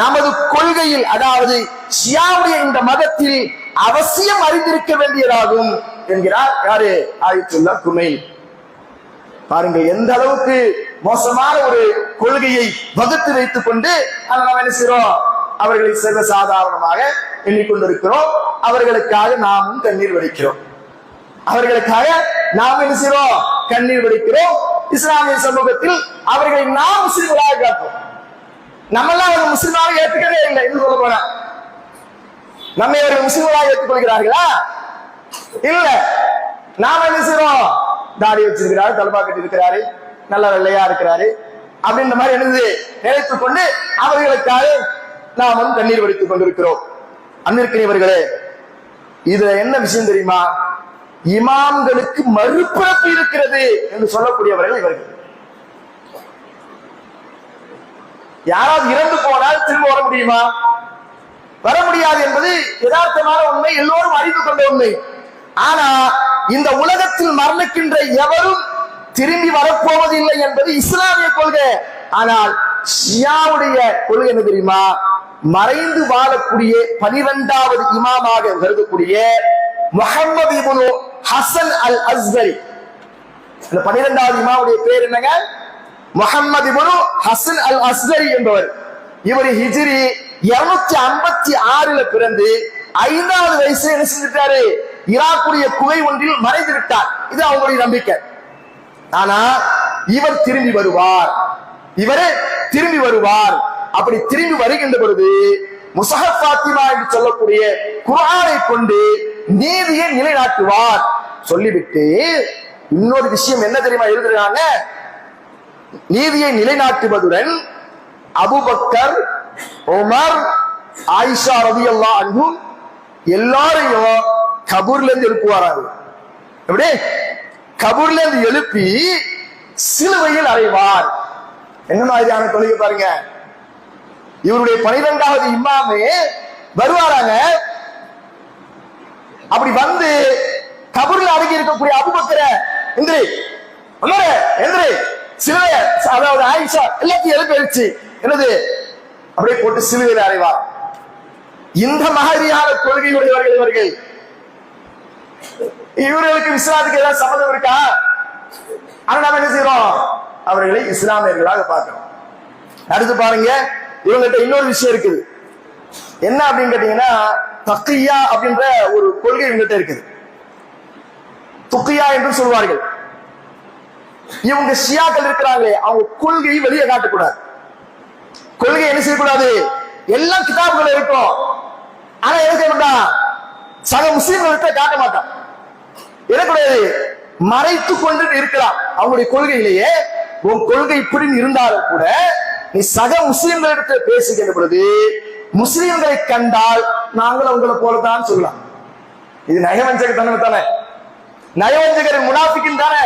நமது கொள்கையில், அதாவது ஷியாவுடைய இந்த மதத்தில் அவசியம் அறிந்திருக்க வேண்டியதாகும் என்கிறார் யாரு? ஆயத்துல்லாஹ் குமைனி. பாருங்க எந்த அளவுக்கு மோசமான ஒரு கொள்கையை வகுத்து வைத்துக் கொண்டு நாம் என்ன செய்றோம், அவர்களை சர்வ சாதாரணமாக எண்ணிக்கொண்டிருக்கிறோம். அவர்களுக்காக நாமும் கண்ணீர் வடிக்கிறோம். அவர்களுக்காக நாம் என்ன செய்றோம், கண்ணீர் வடிக்கிறோம். இஸ்லாமிய சமூகத்தில் அவர்களை நாம் முஸ்லிம்களாக காட்டுறோம். நம்மெல்லாம் அவங்க முஸ்லிமாக ஏற்றுக்கவே இல்லை என்று சொல்ல போனா, நம்மை அவர்கள் முஸ்லிம்களாக ஏற்றுக்கொள்கிறார்களா? இல்ல. நாம என்ன செய்றோம், தாடி வச்சிருக்கிறாரு, தலப்பா கட்டி இருக்கிறாரு, நல்ல வெள்ளையா இருக்கிறாரு அப்படின்ற மாதிரி என்னது நினைத்துக் கொண்டு அவர்களுக்காக நாமும் கண்ணீர் வடித்துக் கொண்டிருக்கிறோம். அன்பிற்குரியவர்களே, இதுல என்ன விஷயம் தெரியுமா, இமாம்களுக்கு மறுபிறப்பு இருக்கிறது என்று சொல்லக்கூடியவர்கள் இவர்கள். யாராவது இறந்து போனால் திரும்ப வர முடியுமா? வர முடியாது என்பது யதார்த்தமான உண்மை, எல்லோரும் அறிந்து கொண்ட உண்மை. ஆனா இந்த உலகத்தில் மரணிக்கின்ற எவரும் திரும்பி வரப்போவதில்லை என்பது இஸ்லாமிய கொள்கை. ஆனால் ஷியாவுடைய கொள்கை என்ன தெரியுமா, மறைந்து வாழக்கூடிய 12வது இமாமாக கருதக்கூடிய முஹம்மது இப்னு ஹசன் அல் அஸ்கரி, இந்த 12வது இமாமுடைய பேர் என்னங்க, முஹம்மது இப்னு ஹசன் அல் அஸ்கரி என்பவர். இவர் ஹிஜ்ரி 256 பிறந்து 5வது வயசுல என்ன செஞ்சிட்டாரு, ஈராக்குடைய குகை ஒன்றில் மறைந்து விட்டார். இது அவங்களுடைய நம்பிக்கை. ஆனா இவர் திரும்பி வருவார், இவரே திரும்பி வருவார். அப்படி திரும்பி வருகின்ற பொழுது முஸஹஃப் ஃபாத்திமா என்று சொல்லக்கூடிய குர்ஆனை கொண்டு நீதியை நிலைநாட்டுவார். சொல்லிவிட்டு இன்னொரு விஷயம் என்ன தெரியுமா எழுதுறாங்க, நீதியை நிலைநாட்டுவதுடன் அபூபக்கர், உமர், ஆயிஷா ரலியல்லாஹு அன்ஹும் எல்லாரையும் கபூர்ல இருந்து எழுப்புவாராங்க. எப்படி கபூர்ல இருந்து எழுப்பி சிலுவையில் அறைவார். என்ன மாதிரியான கொள்கை பாருங்க. இவருடைய 12வது இமாமே வருவாராங்க. அப்படி வந்து கபூர்ல அடங்கி இருக்கக்கூடிய அபூபக்கரை எந்திரி உமரே எந்திரி சிலுவைய, அதாவது ஆயிஷா எல்லாத்தையும் எழுப்பி எழுச்சி என்னது அப்படியே போட்டு சிலுவையில் அறைவார். இந்த மாதிரியான கொள்கையுடையவர்கள் இவர்கள். இவர்களுக்கு இஸ்லாத்துக்கு ஏதாவது சம்மதம் இருக்கா? ஆனா நாம என்ன செய்யறோம், அவர்களை இஸ்லாமியர்களாக பார்க்கிறோம். அடுத்து பாருங்க, இவங்ககிட்ட இன்னொரு விஷயம் இருக்குது. என்ன அப்படின்னு கேட்டீங்கன்னா, தக்கியா அப்படின்ற ஒரு கொள்கை இவங்ககிட்ட இருக்குது. துக்கியா என்று சொல்வார்கள். இவங்க ஷியாக்கள் இருக்கிறாங்களே, அவங்க கொள்கையை வெளியே காட்டக்கூடாது. கொள்கை என்ன செய்யக்கூடாது, எல்லா கிதாபுகள் இருக்கும். ஆனா என்ன செய்ய சக முஸ்லீம்களுக்கு காட்ட மாட்டான். எனக்குடையது மறைத்து கொண்டு இருக்கலாம். அவங்களுடைய கொள்கையிலேயே உன் கொள்கை இப்படி இருந்தாலும் கூட நீ சக முஸ்லீம்களிடத்துல பேசுகின்ற பொழுது முஸ்லீம்களை கண்டால் நாங்கள் உங்களை போலதான் சொல்லலாம். இது நயவஞ்சகத்தனமே தானே, நயவஞ்சகர் முனாஃபிக்கின் தானே.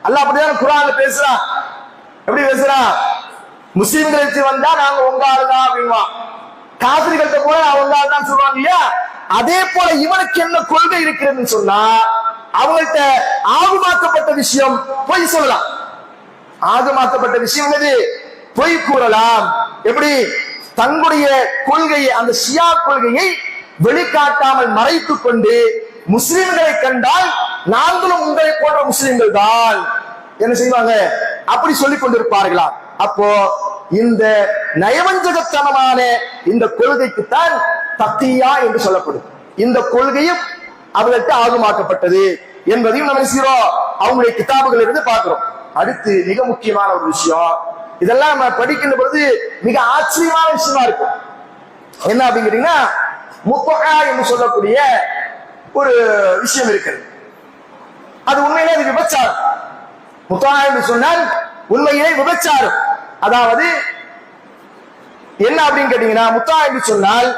அல்லாஹ் அப்படிதான் குர்ஆன்ல பேசுறான். எப்படி பேசுறான், முஸ்லீம்களுக்கு வந்தா நாங்க உங்க ஆளுதான் அப்படின்வான், காபிர்கள்ட்ட போல அவங்க ஆளுதான் சொல்லுவாங்க இல்லையா. அதே போல இவனுக்கு என்ன கொள்கை இருக்கிறதுன்னு சொன்னா, அவங்கள்ட்ட ஆகுமாக்கப்பட்ட விஷயம் பொய் சொல்லலாம். ஆகுமாக்கப்பட்ட விஷயம் என்னது, பொய் கூறலாம். எப்படி தங்களுடைய கொள்கையை, அந்த ஷியா கொள்கையை வெளிக்காட்டாமல் மறைத்துக் கொண்டு முஸ்லிம்களை கண்டால் நாங்களும் உங்களை போன்ற முஸ்லிம்கள் தான் என்ன செய்வாங்க, அப்படி சொல்லிக் கொண்டிருப்பார்களா. அப்போ இந்த நயவஞ்சகத்தனமான இந்த கொள்கைக்குத்தான் தக்கியா என்று சொல்லப்படும். இந்த கொள்கையும் அவர்களுக்கு ஆகுமாக்கப்பட்டது என்பதையும் நம்ம செய்கிறோம், அவங்களுடைய கிதாபுகள் இருந்து பார்க்கிறோம். அடுத்து மிக முக்கியமான ஒரு விஷயம், இதெல்லாம் நம்ம படிக்கின்ற பொழுது மிக ஆச்சரியமான விஷயமா இருக்கும். என்ன அப்படின்னு கேட்டீங்கன்னா, முத்தஆ என்று சொல்லக்கூடிய ஒரு விஷயம் இருக்கிறது. அது உண்மையிலே அது விபச்சாரம். முத்தஆ என்று சொன்னால் உண்மையிலே விபச்சாரம். அதாவது என்ன அப்படின்னு கேட்டீங்கன்னா, முத்தஆ என்று சொன்னால்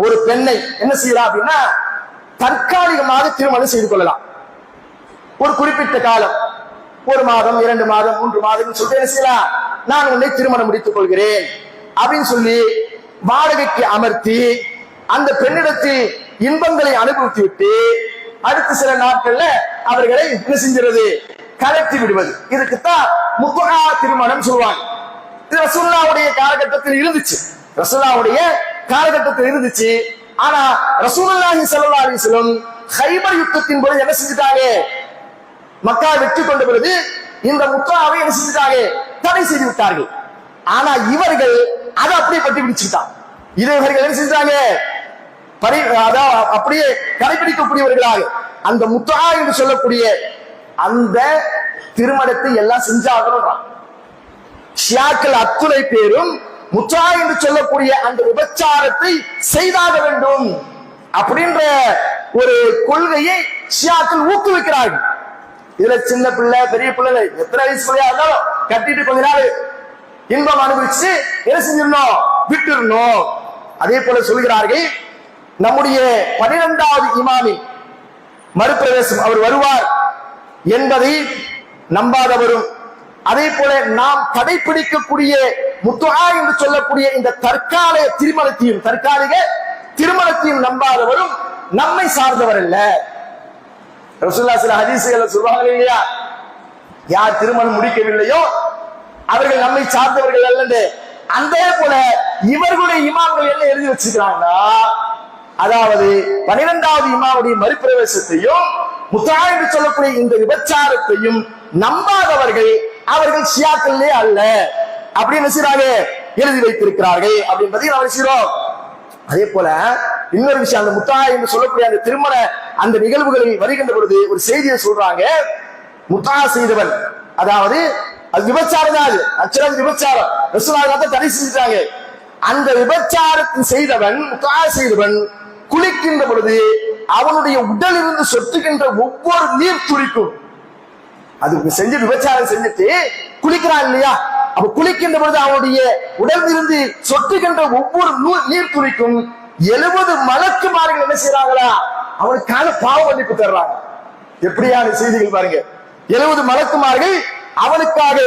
ஒரு பெண்ணை என்ன செய்யலாம் அப்படின்னா, தற்காலிகமாக திருமணம் செய்து கொள்ளலாம். ஒரு குறிப்பிட்ட காலம், 1 மாதம் 2 மாதம் 3 மாதம் சொல்லிட்டு என்ன செய்யலாம், நான் உன்னை திருமணம் முடித்துக் கொள்கிறேன் அப்படின்னு சொல்லி வாடகைக்கு அமர்த்தி அந்த பெண்ணிடத்தில் இன்பங்களை அனுபவித்து விட்டு அடுத்த சில நாட்கள்ல அவர்களை என்ன செஞ்சிருது, கலட்டி விடுவது. இதுக்குத்தான் முத்தஆ திருமணம் சொல்லுவாங்க. இது ரசூலுல்லாஹ்வுடைய காலகட்டத்தில் இருந்துச்சு, ரசூலுல்லாஹ்வுடைய காலகட்டத்தில் இருந்துச்சு. ஆனா ரசூலுல்லாஹி ஸல்லல்லாஹு அலைஹி வஸல்லம் கைபர் யுத்தத்தின் போது என்ன செஞ்சிட்டாங்க, மக்கா வெற்றி கொண்ட பொழுது இந்த முத்தஆவை என்ன செஞ்சிட்டாங்க, தடை செய்து விட்டார்கள். ஆனா இவர்கள் அதை அப்படியே பற்றி பிடிச்சுட்டாங்க. இவர்கள் என்ன செஞ்சாங்க, அப்படியே கடைபிடிக்கக்கூடியவர்களாக அந்த முத்தஆ என்று சொல்லக்கூடிய அந்த திருமணத்தை எல்லாம் செஞ்சாகணும். ஷியாக்கள் அத்துணை பேரும் முத்தஆ என்று சொல்லக்கூடிய அந்த விபச்சாரத்தை செய்தாக வேண்டும் அப்படின்ற ஒரு கொள்கையை ஷியாக்கள் ஊக்குவிக்கிறார்கள். இதுல சின்ன பிள்ளை பெரிய பிள்ளை எத்தனை வயசு பிள்ளையா இருந்தாலும் கட்டிட்டு கொஞ்ச நாள் இன்பம் அனுபவிச்சு என்ன செஞ்சிடணும், விட்டுடணும். அதே போல சொல்கிறார்கள், நம்முடைய 12வது இமாமின் மறுபிரவேசம் அவர் வருவார் என்பதை நம்பாதவரும், அதே போல நாம் கடைபிடிக்கக்கூடிய முத்தஆ என்று சொல்லக்கூடிய இந்த தற்காலிக திருமணத்தையும் நம்பாதவரும் நம்மை சார்ந்தவர் அல்ல. ரசூலுல்லாஹ் சில ஹதீஸ்களை சொல்வாங்க இல்லையா, யார் திருமணம் முடிக்கவில்லையோ அவர்கள் நம்மை சார்ந்தவர்கள் அல்ல. அதே போல இவர்களுடைய இமாம்கள் என்ன எழுதி வச்சுக்கிறாங்கன்னா, அதாவது 12வது இமாமுடைய மறுபிரவேசத்தையும் முத்தஆ என்று சொல்லக்கூடிய இந்த விபச்சாரத்தையும் நம்பாதவர்கள் அவர்கள் ஷியாக்களே அல்ல அப்படின்னு செய்றாங்க, எழுதி வைத்திருக்கிறார்கள் அப்படின்றதை நாம் செய்றோம். அதே போல இன்னொரு விஷயம், அந்த முத்தஆ என்று சொல்லக்கூடிய அந்த திருமண அந்த நிகழ்வுகளில் வருகின்ற பொழுது ஒரு செய்தியை சொல்றாங்க. முத்தஆ செய்தவன், அதாவது அது விபச்சாரம் தான். அது ஆக்சுவலா விபச்சாரம் ரசூலுல்லாஹ் தடை செஞ்சுட்டாங்க. அந்த விபச்சாரத்தை செய்தவன் குளிக்கின்ற பொழுது அவனுடைய உடலிலிருந்து சொட்டுகின்ற ஒவ்வொரு நீர் துளிக்கும், அது செஞ்சு விபச்சாரம் செஞ்சுட்டு குளிக்கிறான் இல்லையா, அப்ப குளிக்கின்ற பொழுது அவனுடைய உடலிலிருந்து சொட்டுகின்ற ஒவ்வொரு நீர் துளிக்கும் 70 மலக்குமார்கள் என்ன செய்யறாங்களா, அவனுக்கான பாவ மன்னிப்பு தர்றாங்க. எப்படியான செய்திகள் பாருங்க. 70 மலக்குமார்கள் அவனுக்காக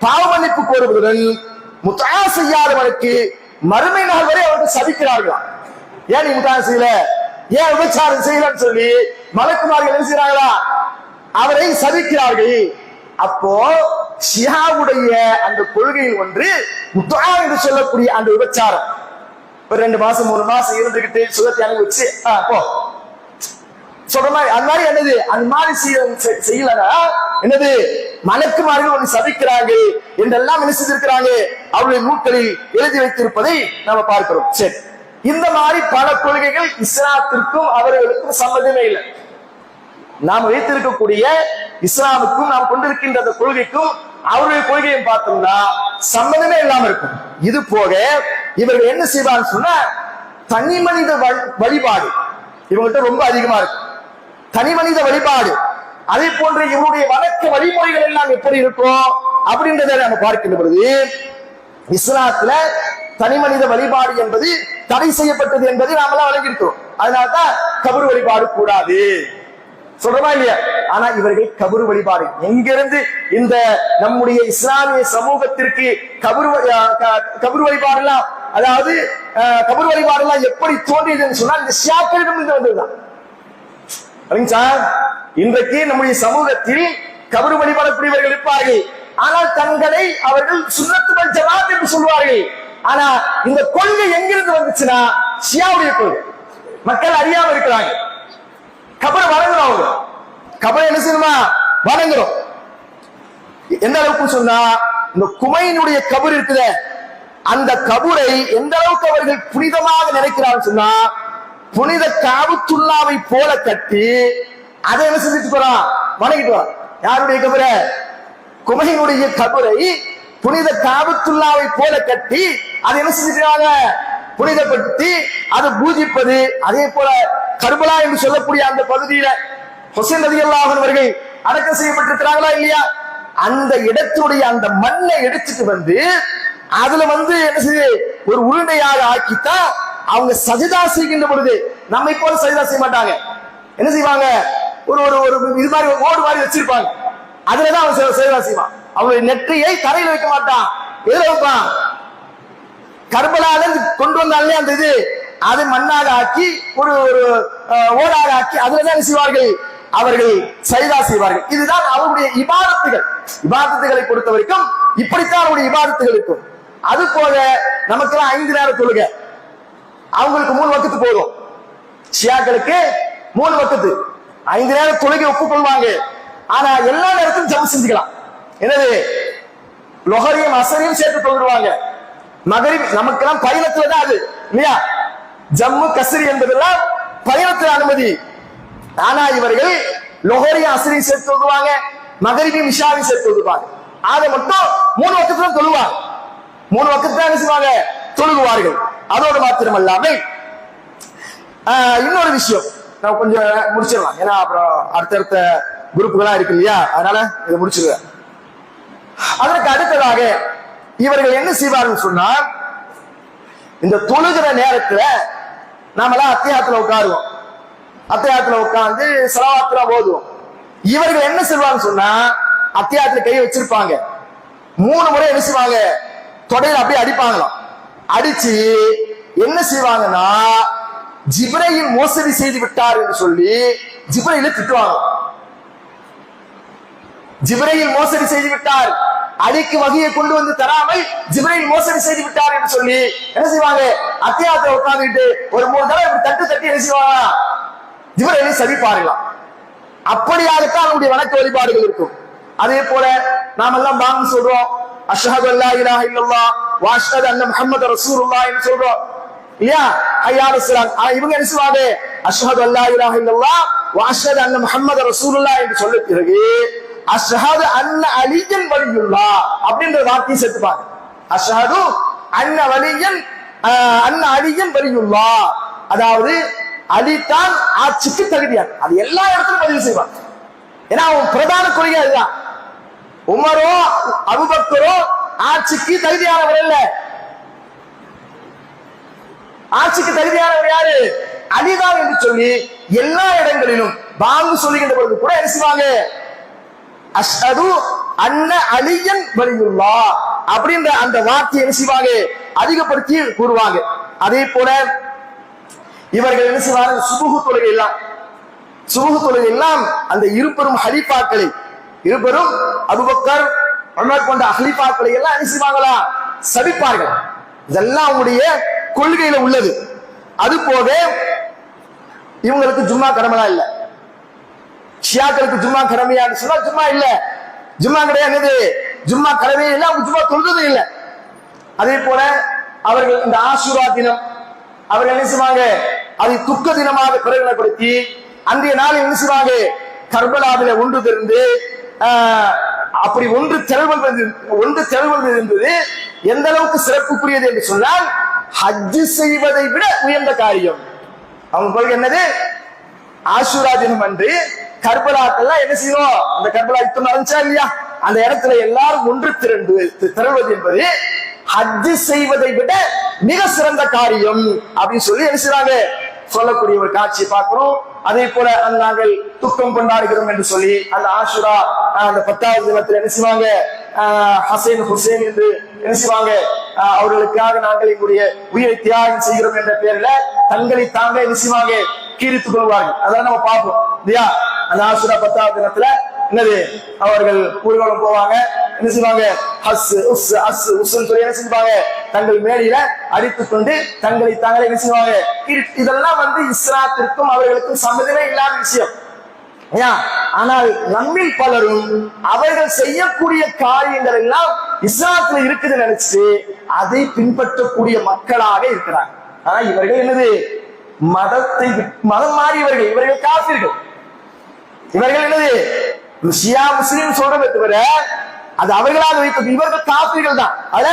பாவ மன்னிப்பு கோருவதுடன் முத்தா செய்யாதவனுக்கு மறுமை நாள் வரை அவருக்கு சபிக்கிறார்கள். ஏன் நீ முத்தா செய்யல, ஏன் விபச்சாரம் செய்யலன்னு சொல்லி மலக்குமார்கள் என்ன செய்யறாங்களா, அவரை சபிக்கிறார்கள். அப்போ ஷியாவுடைய அந்த கொள்கையில் ஒன்று முத்தா என்று சொல்லக்கூடிய அந்த விபச்சாரம். ஒரு 2 மாசம் 3 மாசம் இருந்துகிட்டு சுகத்தை அனுபவிச்சு போ சொல்ற மாதிரி, அது மாதிரி என்னது, அது மாதிரி செய்யலனா என்னது, மலக்குமார்கள் ஒன்று சபிக்கிறார்கள் என்றெல்லாம் என்ன செய்திருக்கிறாங்க, அவருடைய நூல்களில் எழுதி வைத்திருப்பதை நாம பார்க்கிறோம். சரி, இந்த மாதிரி பல கொள்கைகள் இஸ்லாத்திற்கும் அவர்களுக்கும் சம்பந்தமே இல்லை. நாம் வைத்திருக்கக்கூடிய இஸ்லாமுக்கும் நாம் கொண்டிருக்கின்ற அந்த கொள்கைக்கும் அவருடைய கொள்கையை பார்த்தோம்னா சம்பந்தமே இல்லாம இருக்கும். இது போக இவர்கள் என்ன செய்வான்னு சொன்னா, தனி மனித வழிபாடு இவங்ககிட்ட ரொம்ப அதிகமா இருக்கு. தனி மனித வழிபாடு, அதே போன்ற இவருடைய வழக்க வழிமுறைகள் எல்லாம் எப்படி இருக்கும் அப்படின்றத நம்ம பார்க்கின்ற பொழுது, இஸ்லாத்துல தனி மனித வழிபாடு என்பது தடை செய்யப்பட்டது என்பதை நாம எல்லாம் வழங்கியிருக்கிறோம். அதனால்தான் கபர் வழிபாடு கூடாது சொல்றமா இல்லையா. ஆனா இவர்கள் கபர் வழிபாடு எங்கிருந்து இந்த நம்முடைய இஸ்லாமிய சமூகத்திற்கு கபர் வழிபாடு எல்லாம், அதாவது கபர் வழிபாடு எல்லாம் எப்படி தோன்றியதுன்னு சொன்னா இந்த ஷியாக்களிடம் இருந்து வந்ததுதான். இன்றைக்கு நம்முடைய சமூகத்தில் கபர் வழிபாடக்கூடியவர்கள் இருப்பார்கள், ஆனால் தங்களை அவர்கள் சுன்னத்து வல் ஜமாத் என்று சொல்வார்கள். ஆனா இந்த கொள்கை எங்கிருந்து வந்துச்சுன்னா ஷியாவுடைய கொள்கை. மக்கள் அறியாம இருக்கிறாங்க. கபரை வணங்குறோம், அவங்க கபரை என்ன செய்யணுமா வணங்குறோம். எந்த அளவுக்கு சொன்னா, இந்த குமையினுடைய கபர் இருக்குத, அந்த கபரை எந்த அளவுக்கு அவர்கள் புனிதமாக நினைக்கிறார்கள் சொன்னா, புனித காபத்துல்லாவை போல கட்டி அதை என்ன செஞ்சுட்டு போறான், வணங்கிட்டு வரான். யாருடைய கபரை, குமையினுடைய கபரை புனித காபத்துல்லாவை போல கட்டி அதை என்ன செஞ்சுட்டாங்க, புனிதப்படுத்தி அதை பூஜிப்பது. அதே போல கர்பலா என்று சொல்லக்கூடிய அந்த பகுதியில ஹுசைன் ரலியல்லாஹு அன்ஹு அவர்கள் அடக்கம் செய்யப்பட்டிருக்கிறாங்களா இல்லையா, அந்த இடத்துடைய அந்த மண்ணை எடுத்துட்டு வந்து அதுல வந்து என்ன செய்ய ஒரு உருண்டையாக ஆக்கித்தான் அவங்க சஜிதா செய்கின்ற பொழுது, நம்மை போல சஜிதா செய்ய மாட்டாங்க. என்ன செய்வாங்க, ஒரு ஒரு இது மாதிரி ஓடு மாதிரி வச்சிருப்பாங்க, அதுலதான் அவன் சஜிதா செய்வான். அவனுடைய நெற்றியை தரையில வைக்க மாட்டான், எதுல வைப்பான், கர்பலால கொண்டு வந்தாலே அந்த இது அதை மண்ணாக ஆக்கி ஒரு ஓடாக ஆக்கி அதுலதான் செய்வார்கள், அவர்கள் சஜிதா செய்வார்கள். இதுதான் அவருடைய இபாதத்துகள். இபாதத்துகளை பொறுத்த வரைக்கும் இப்படித்தான் அவருடைய இபாதத்துகள் இருக்கும். அது போல நமக்கெல்லாம் 5 நேர தொழுகை, அவங்களுக்கு 3 வக்து போதும். ஷியாக்களுக்கு 3 வக்து 5 நேர தொழுகை ஒப்புக்கொள்வாங்க. ஆனா எல்லா நேரத்திலும் ஜம் செஞ்சுக்கலாம். என்னது, லொஹரையும் அசரையும் சேர்த்து தொழுவாங்க. மகரிப் நமக்கெல்லாம் பயணத்துல தான் அது இல்லையா, ஜம்மு கஸ்ரி என்பதெல்லாம் பயணத்தில் அனுமதி. ஆனா இவர்கள் லொஹரையும் அசரையும் சேர்த்து தொழுவாங்க, மகரிபையும் இஷாவையும் சேர்த்து தொழுவாங்க. அதை மட்டும் 3 வக்துல தொழுவாங்க. 3 வக்து தான் செய்வாங்க, தொழுகுவார்கள். அதோடு மாத்திரம் அல்லாமல் இன்னொரு விஷயம் நான் கொஞ்சம் முடிச்சிடலாம், ஏன்னா அப்புறம் அடுத்தடுத்த குரூப்புகளா இருக்கு இல்லையா, அதனால இதை முடிச்சிருவேன். அதற்கு அடுத்ததாக இவர்கள் என்ன செய்வார்கள் சொன்னா, இந்த தொழுகிற நேரத்துல நாமெல்லாம் அத்தியாயத்துல உட்காருவோம், அத்தியாயத்துல உட்கார்ந்து ஸலவாத்துல ஓதுவோம். இவர்கள் என்ன செய்வாங்க சொன்னா, அத்தியாயத்துல கை வச்சிருப்பாங்க, 3 முறை என்ன செய்வாங்க, தொடையில அப்படியே அடிப்பாங்களாம். அடிச்சு என்ன செய்வாங்கன்னா, ஜிப்ரீல் மோசடி செய்து விட்டார் என்று சொல்லி ஜிப்ரீலை திட்டுவாங்க. ஜிப்ரீல் மோசடி செய்து விட்டார், அடிக்கு வகையை கொண்டு வந்து தராமல் ஜிப்ரீல் மோசடி செய்து விட்டார் என்று சொல்லி என்ன செய்வாங்க, அத்தியாயத்துல உட்கார்ந்துட்டு ஒரு 3 தடவை தட்டு தட்டி என்ன செய்வாங்க, ஜிப்ரீலை சபிப்பார்களாம். அப்படியாகத்தான் அவருடைய வணக்க வழிபாடுகள் இருக்கும். அதே போல நாம எல்லாம் பாங்கு சொல்றோம், அஷ்ஹது அல்லா இலாஹ இல்லல்லாஹ் வ அஷ்ஹது அன்ன முஹம்மது ரசூலுல்லாஹ் என்று சொல்றோம் இல்லையா, ஐயால ஸலாத். இவங்க என்ன செய்வாங்க, அஷ்ஹது அல்லா இலாஹ இல்லல்லாஹ் வ அஷ்ஹது அன்ன முஹம்மது ரசூலுல்லாஹ் என்று சொல்ல பிறகு அஷ்ஹது அன்ன அலியன் வலியுல்லாஹ் அப்படின்ற வார்த்தையை சேர்த்துப்பாங்க. அஷ்ஹது அன்ன அலியன் வலியுல்லாஹ், அதாவது அலிதான் ஆட்சிக்கு தகுதியான. அது எல்லா இடத்திலும் பதிவு செய்வாங்க. ஏன்னா அவன் பிரதான கொள்கை அதுதான். உமரோ அபூபக்கரோ ஆட்சிக்கு தகுதியானவர் இல்ல. ஆட்சிக்கு தகுதியானவர் யாரு? அலிதான் என்று சொல்லி எல்லா இடங்களிலும் பாங்கு சொல்லுகின்ற பொழுது கூட என்ன செய்வாங்க? அஷ்ஹது அன்ன அலியன் வலியுல்லாஹ் அப்படின்ற அந்த வார்த்தையை என்ன செய்வாங்க? அதிகப்படுத்தி கூறுவாங்க. அதே போல இவர்கள் என்ன செய்வாங்க? சுபுஹ் தொழுகை எல்லாம் அந்த இருபெரும் ஹலீஃபாக்களை, இருபெரும் அபூபக்கர் உமர் போன்ற ஹலீஃபாக்களை எல்லாம் என்ன செய்வாங்களா? சபிப்பார்கள். இதெல்லாம் அவங்களுடைய கொள்கையில உள்ளது. அது போக இவங்களுக்கு ஜும்மா கடமையா இல்ல. ஷியாக்களுக்கு ஜும்மா கடமையான்னு சொன்னா ஜும்மா இல்ல, ஜும்மா கிடையாது. ஜும்மா கடமையே இல்லை, அவங்க ஜும்மா தொழுதும் இல்லை. அதே போல அவர்கள் இந்த ஆஷூரா தினம் அவர்கள் என்ன செய்வாங்க? அதை துக்க தினமாக பிரகடனப்படுத்தி அன்றைய நாள் என்ன செய்வாங்க? கர்பலாவில ஒன்று திரண்டு அப்படி ஒன்று திரள்வது என்பது எந்த அளவுக்கு சிறப்புக்குரியது என்று சொன்னால் ஹஜ் செய்வதை விட உயர்ந்த காரியம். அவங்க கொள்கை என்னது? ஆஷூரா தினம் அன்று கர்பலாக்கெல்லாம் என்ன செய்வோம்? அந்த கர்பலா யுத்தம் நடந்துச்சா இல்லையா? அந்த இடத்துல எல்லாரும் ஒன்று திரள்வது என்பது ஹஜ் செய்வதை விட மிக சிறந்த காரியம் அப்படின்னு சொல்லி என்ன செய்றாங்க? சொல்லக்கூடிய ஒரு காட்சியை பார்க்கிறோம். அதே போல நாங்கள் துக்கம் கொண்டாடுகிறோம் என்று சொல்லி அந்த ஆஷுரா அந்த 10வது தினத்தில் என்ன செய்வாங்க? ஹசேன் ஹுசேன் என்று என்ன செய்வாங்க? அவர்களுக்காக நாங்கள் எங்களுடைய உயிரை தியாகம் செய்கிறோம் என்ற பெயர்ல தங்களை தாங்க என்ன செய்வாங்க? கீரித்துக் கொள்வார்கள். அதெல்லாம் நம்ம பார்ப்போம் இல்லையா? அந்த ஆஷுரா 10வது தினத்துல என்னது? அவர்கள் ஊர்வலம் போவாங்க. என்ன செய்வாங்க? என்ன செஞ்சுவாங்க? தங்கள் மேடையில அடித்துக் கொண்டு தங்களை தாங்களே என்ன செய்வாங்க? இதெல்லாம் இஸ்லாத்திற்கும் அவர்களுக்கும் சம்மதமே இல்லாத விஷயம். ஆனால் நம்மில் பலரும் அவர்கள் செய்யக்கூடிய காரியங்கள் எல்லாம் இஸ்லாத்துல இருக்குதுன்னு நினைச்சு அதை பின்பற்றக்கூடிய மக்களாக இருக்கிறாங்க. ஆனா இவர்கள் என்னது? மதம் மாறியவர்கள். இவர்கள் காஃபிர்கள். இவர்கள் என்னது? ஷியா முஸ்லிம் சொல்றதை தவிர அது அவர்களாக வைத்தது. இவர்கள் காஃபிர்கள் தான். அதுல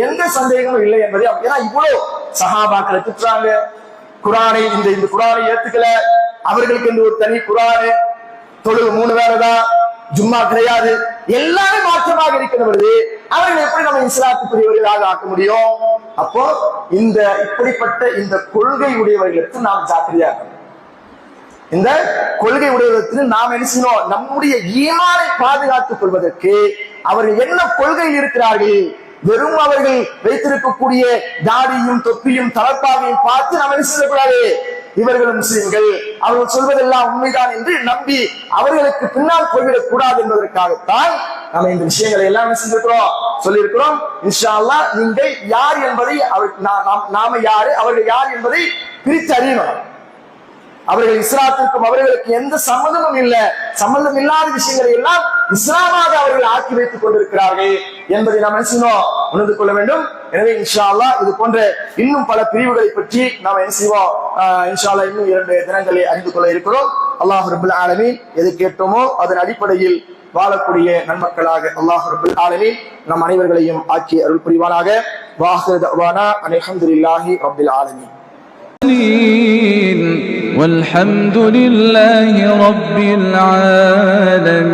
எந்த சந்தேகமும் இல்லை என்பதை. ஏன்னா இவ்வளவு சஹாபாக்களை திட்டுறாங்க, குரானை இந்த குரானை ஏத்துக்கல, அவர்களுக்கு என்று ஒரு தனி குரானு, தொழுகு 3 வேளைதான், ஜும்மா கிடையாது, எல்லாமே மாற்றமாக இருக்கிறது. அவர்கள் எப்படி நம்ம இஸ்லாத்துக்குரியவர்களாக ஆக்க முடியும்? அப்போ இப்படிப்பட்ட இந்த கொள்கை உடையவர்களுக்கு நாம் ஜாக்கிரதையா இருக்கணும். இந்த கொள்கை உடையவர்களுக்கு நாம் என்ன செய்யணும்? நம்முடைய ஈமானை பாதுகாத்துக் கொள்வதற்கு அவர்கள் என்ன கொள்கையில் இருக்கிறார்கள்? வெறும் அவர்கள் வைத்திருக்கக்கூடிய தாடியும் தொப்பியும் தலப்பாவையும் பார்த்து நாம் என்ன செய்யக்கூடாது? இவர்கள் முஸ்லிம்கள், அவர்கள் சொல்வதெல்லாம் உண்மைதான் என்று நம்பி அவர்களுக்கு பின்னால் போய்விடக் கூடாது என்பதற்காகத்தான் நம்ம இந்த விஷயங்களை எல்லாம் செஞ்சிருக்கிறோம், சொல்லியிருக்கிறோம். இன்ஷா அல்லாஹ் நீங்கள் யார் என்பதை நாம யாரு, அவர்கள் யார் என்பதை பிரித்து அறியணும். அவர்கள் இஸ்லாத்திற்கும் அவர்களுக்கு எந்த சம்மதமும் இல்லை. சம்பந்தம் இல்லாத விஷயங்களை எல்லாம் இஸ்லாமாக அவர்கள் ஆக்கி வைத்துக் கொண்டிருக்கிறார்கள் என்பதை நாம் உணர்ந்து கொள்ள வேண்டும். எனவே இன்ஷா அல்லாஹ் இது போன்ற இன்னும் பல பிரிவுகளை பற்றி நாம் என்ன செய்வோம்? இன்ஷா அல்லாஹ் இன்னும் 2 தினங்களை அறிந்து கொள்ள இருக்கிறோம். அல்லாஹ் ரப்பல் ஆலமீன் எது கேட்டோமோ அதன் அடிப்படையில் வாழக்கூடிய நன்மக்களாக அல்லாஹ் ரப்பல் ஆலமீன் நம் அனைவர்களையும் ஆக்கி அருள் புரிவானாக. வாஹிரு தஅவானா அல்ஹம்துலில்லாஹி ரப்பில் ஆலமீன். والحمد لله رب العالمين.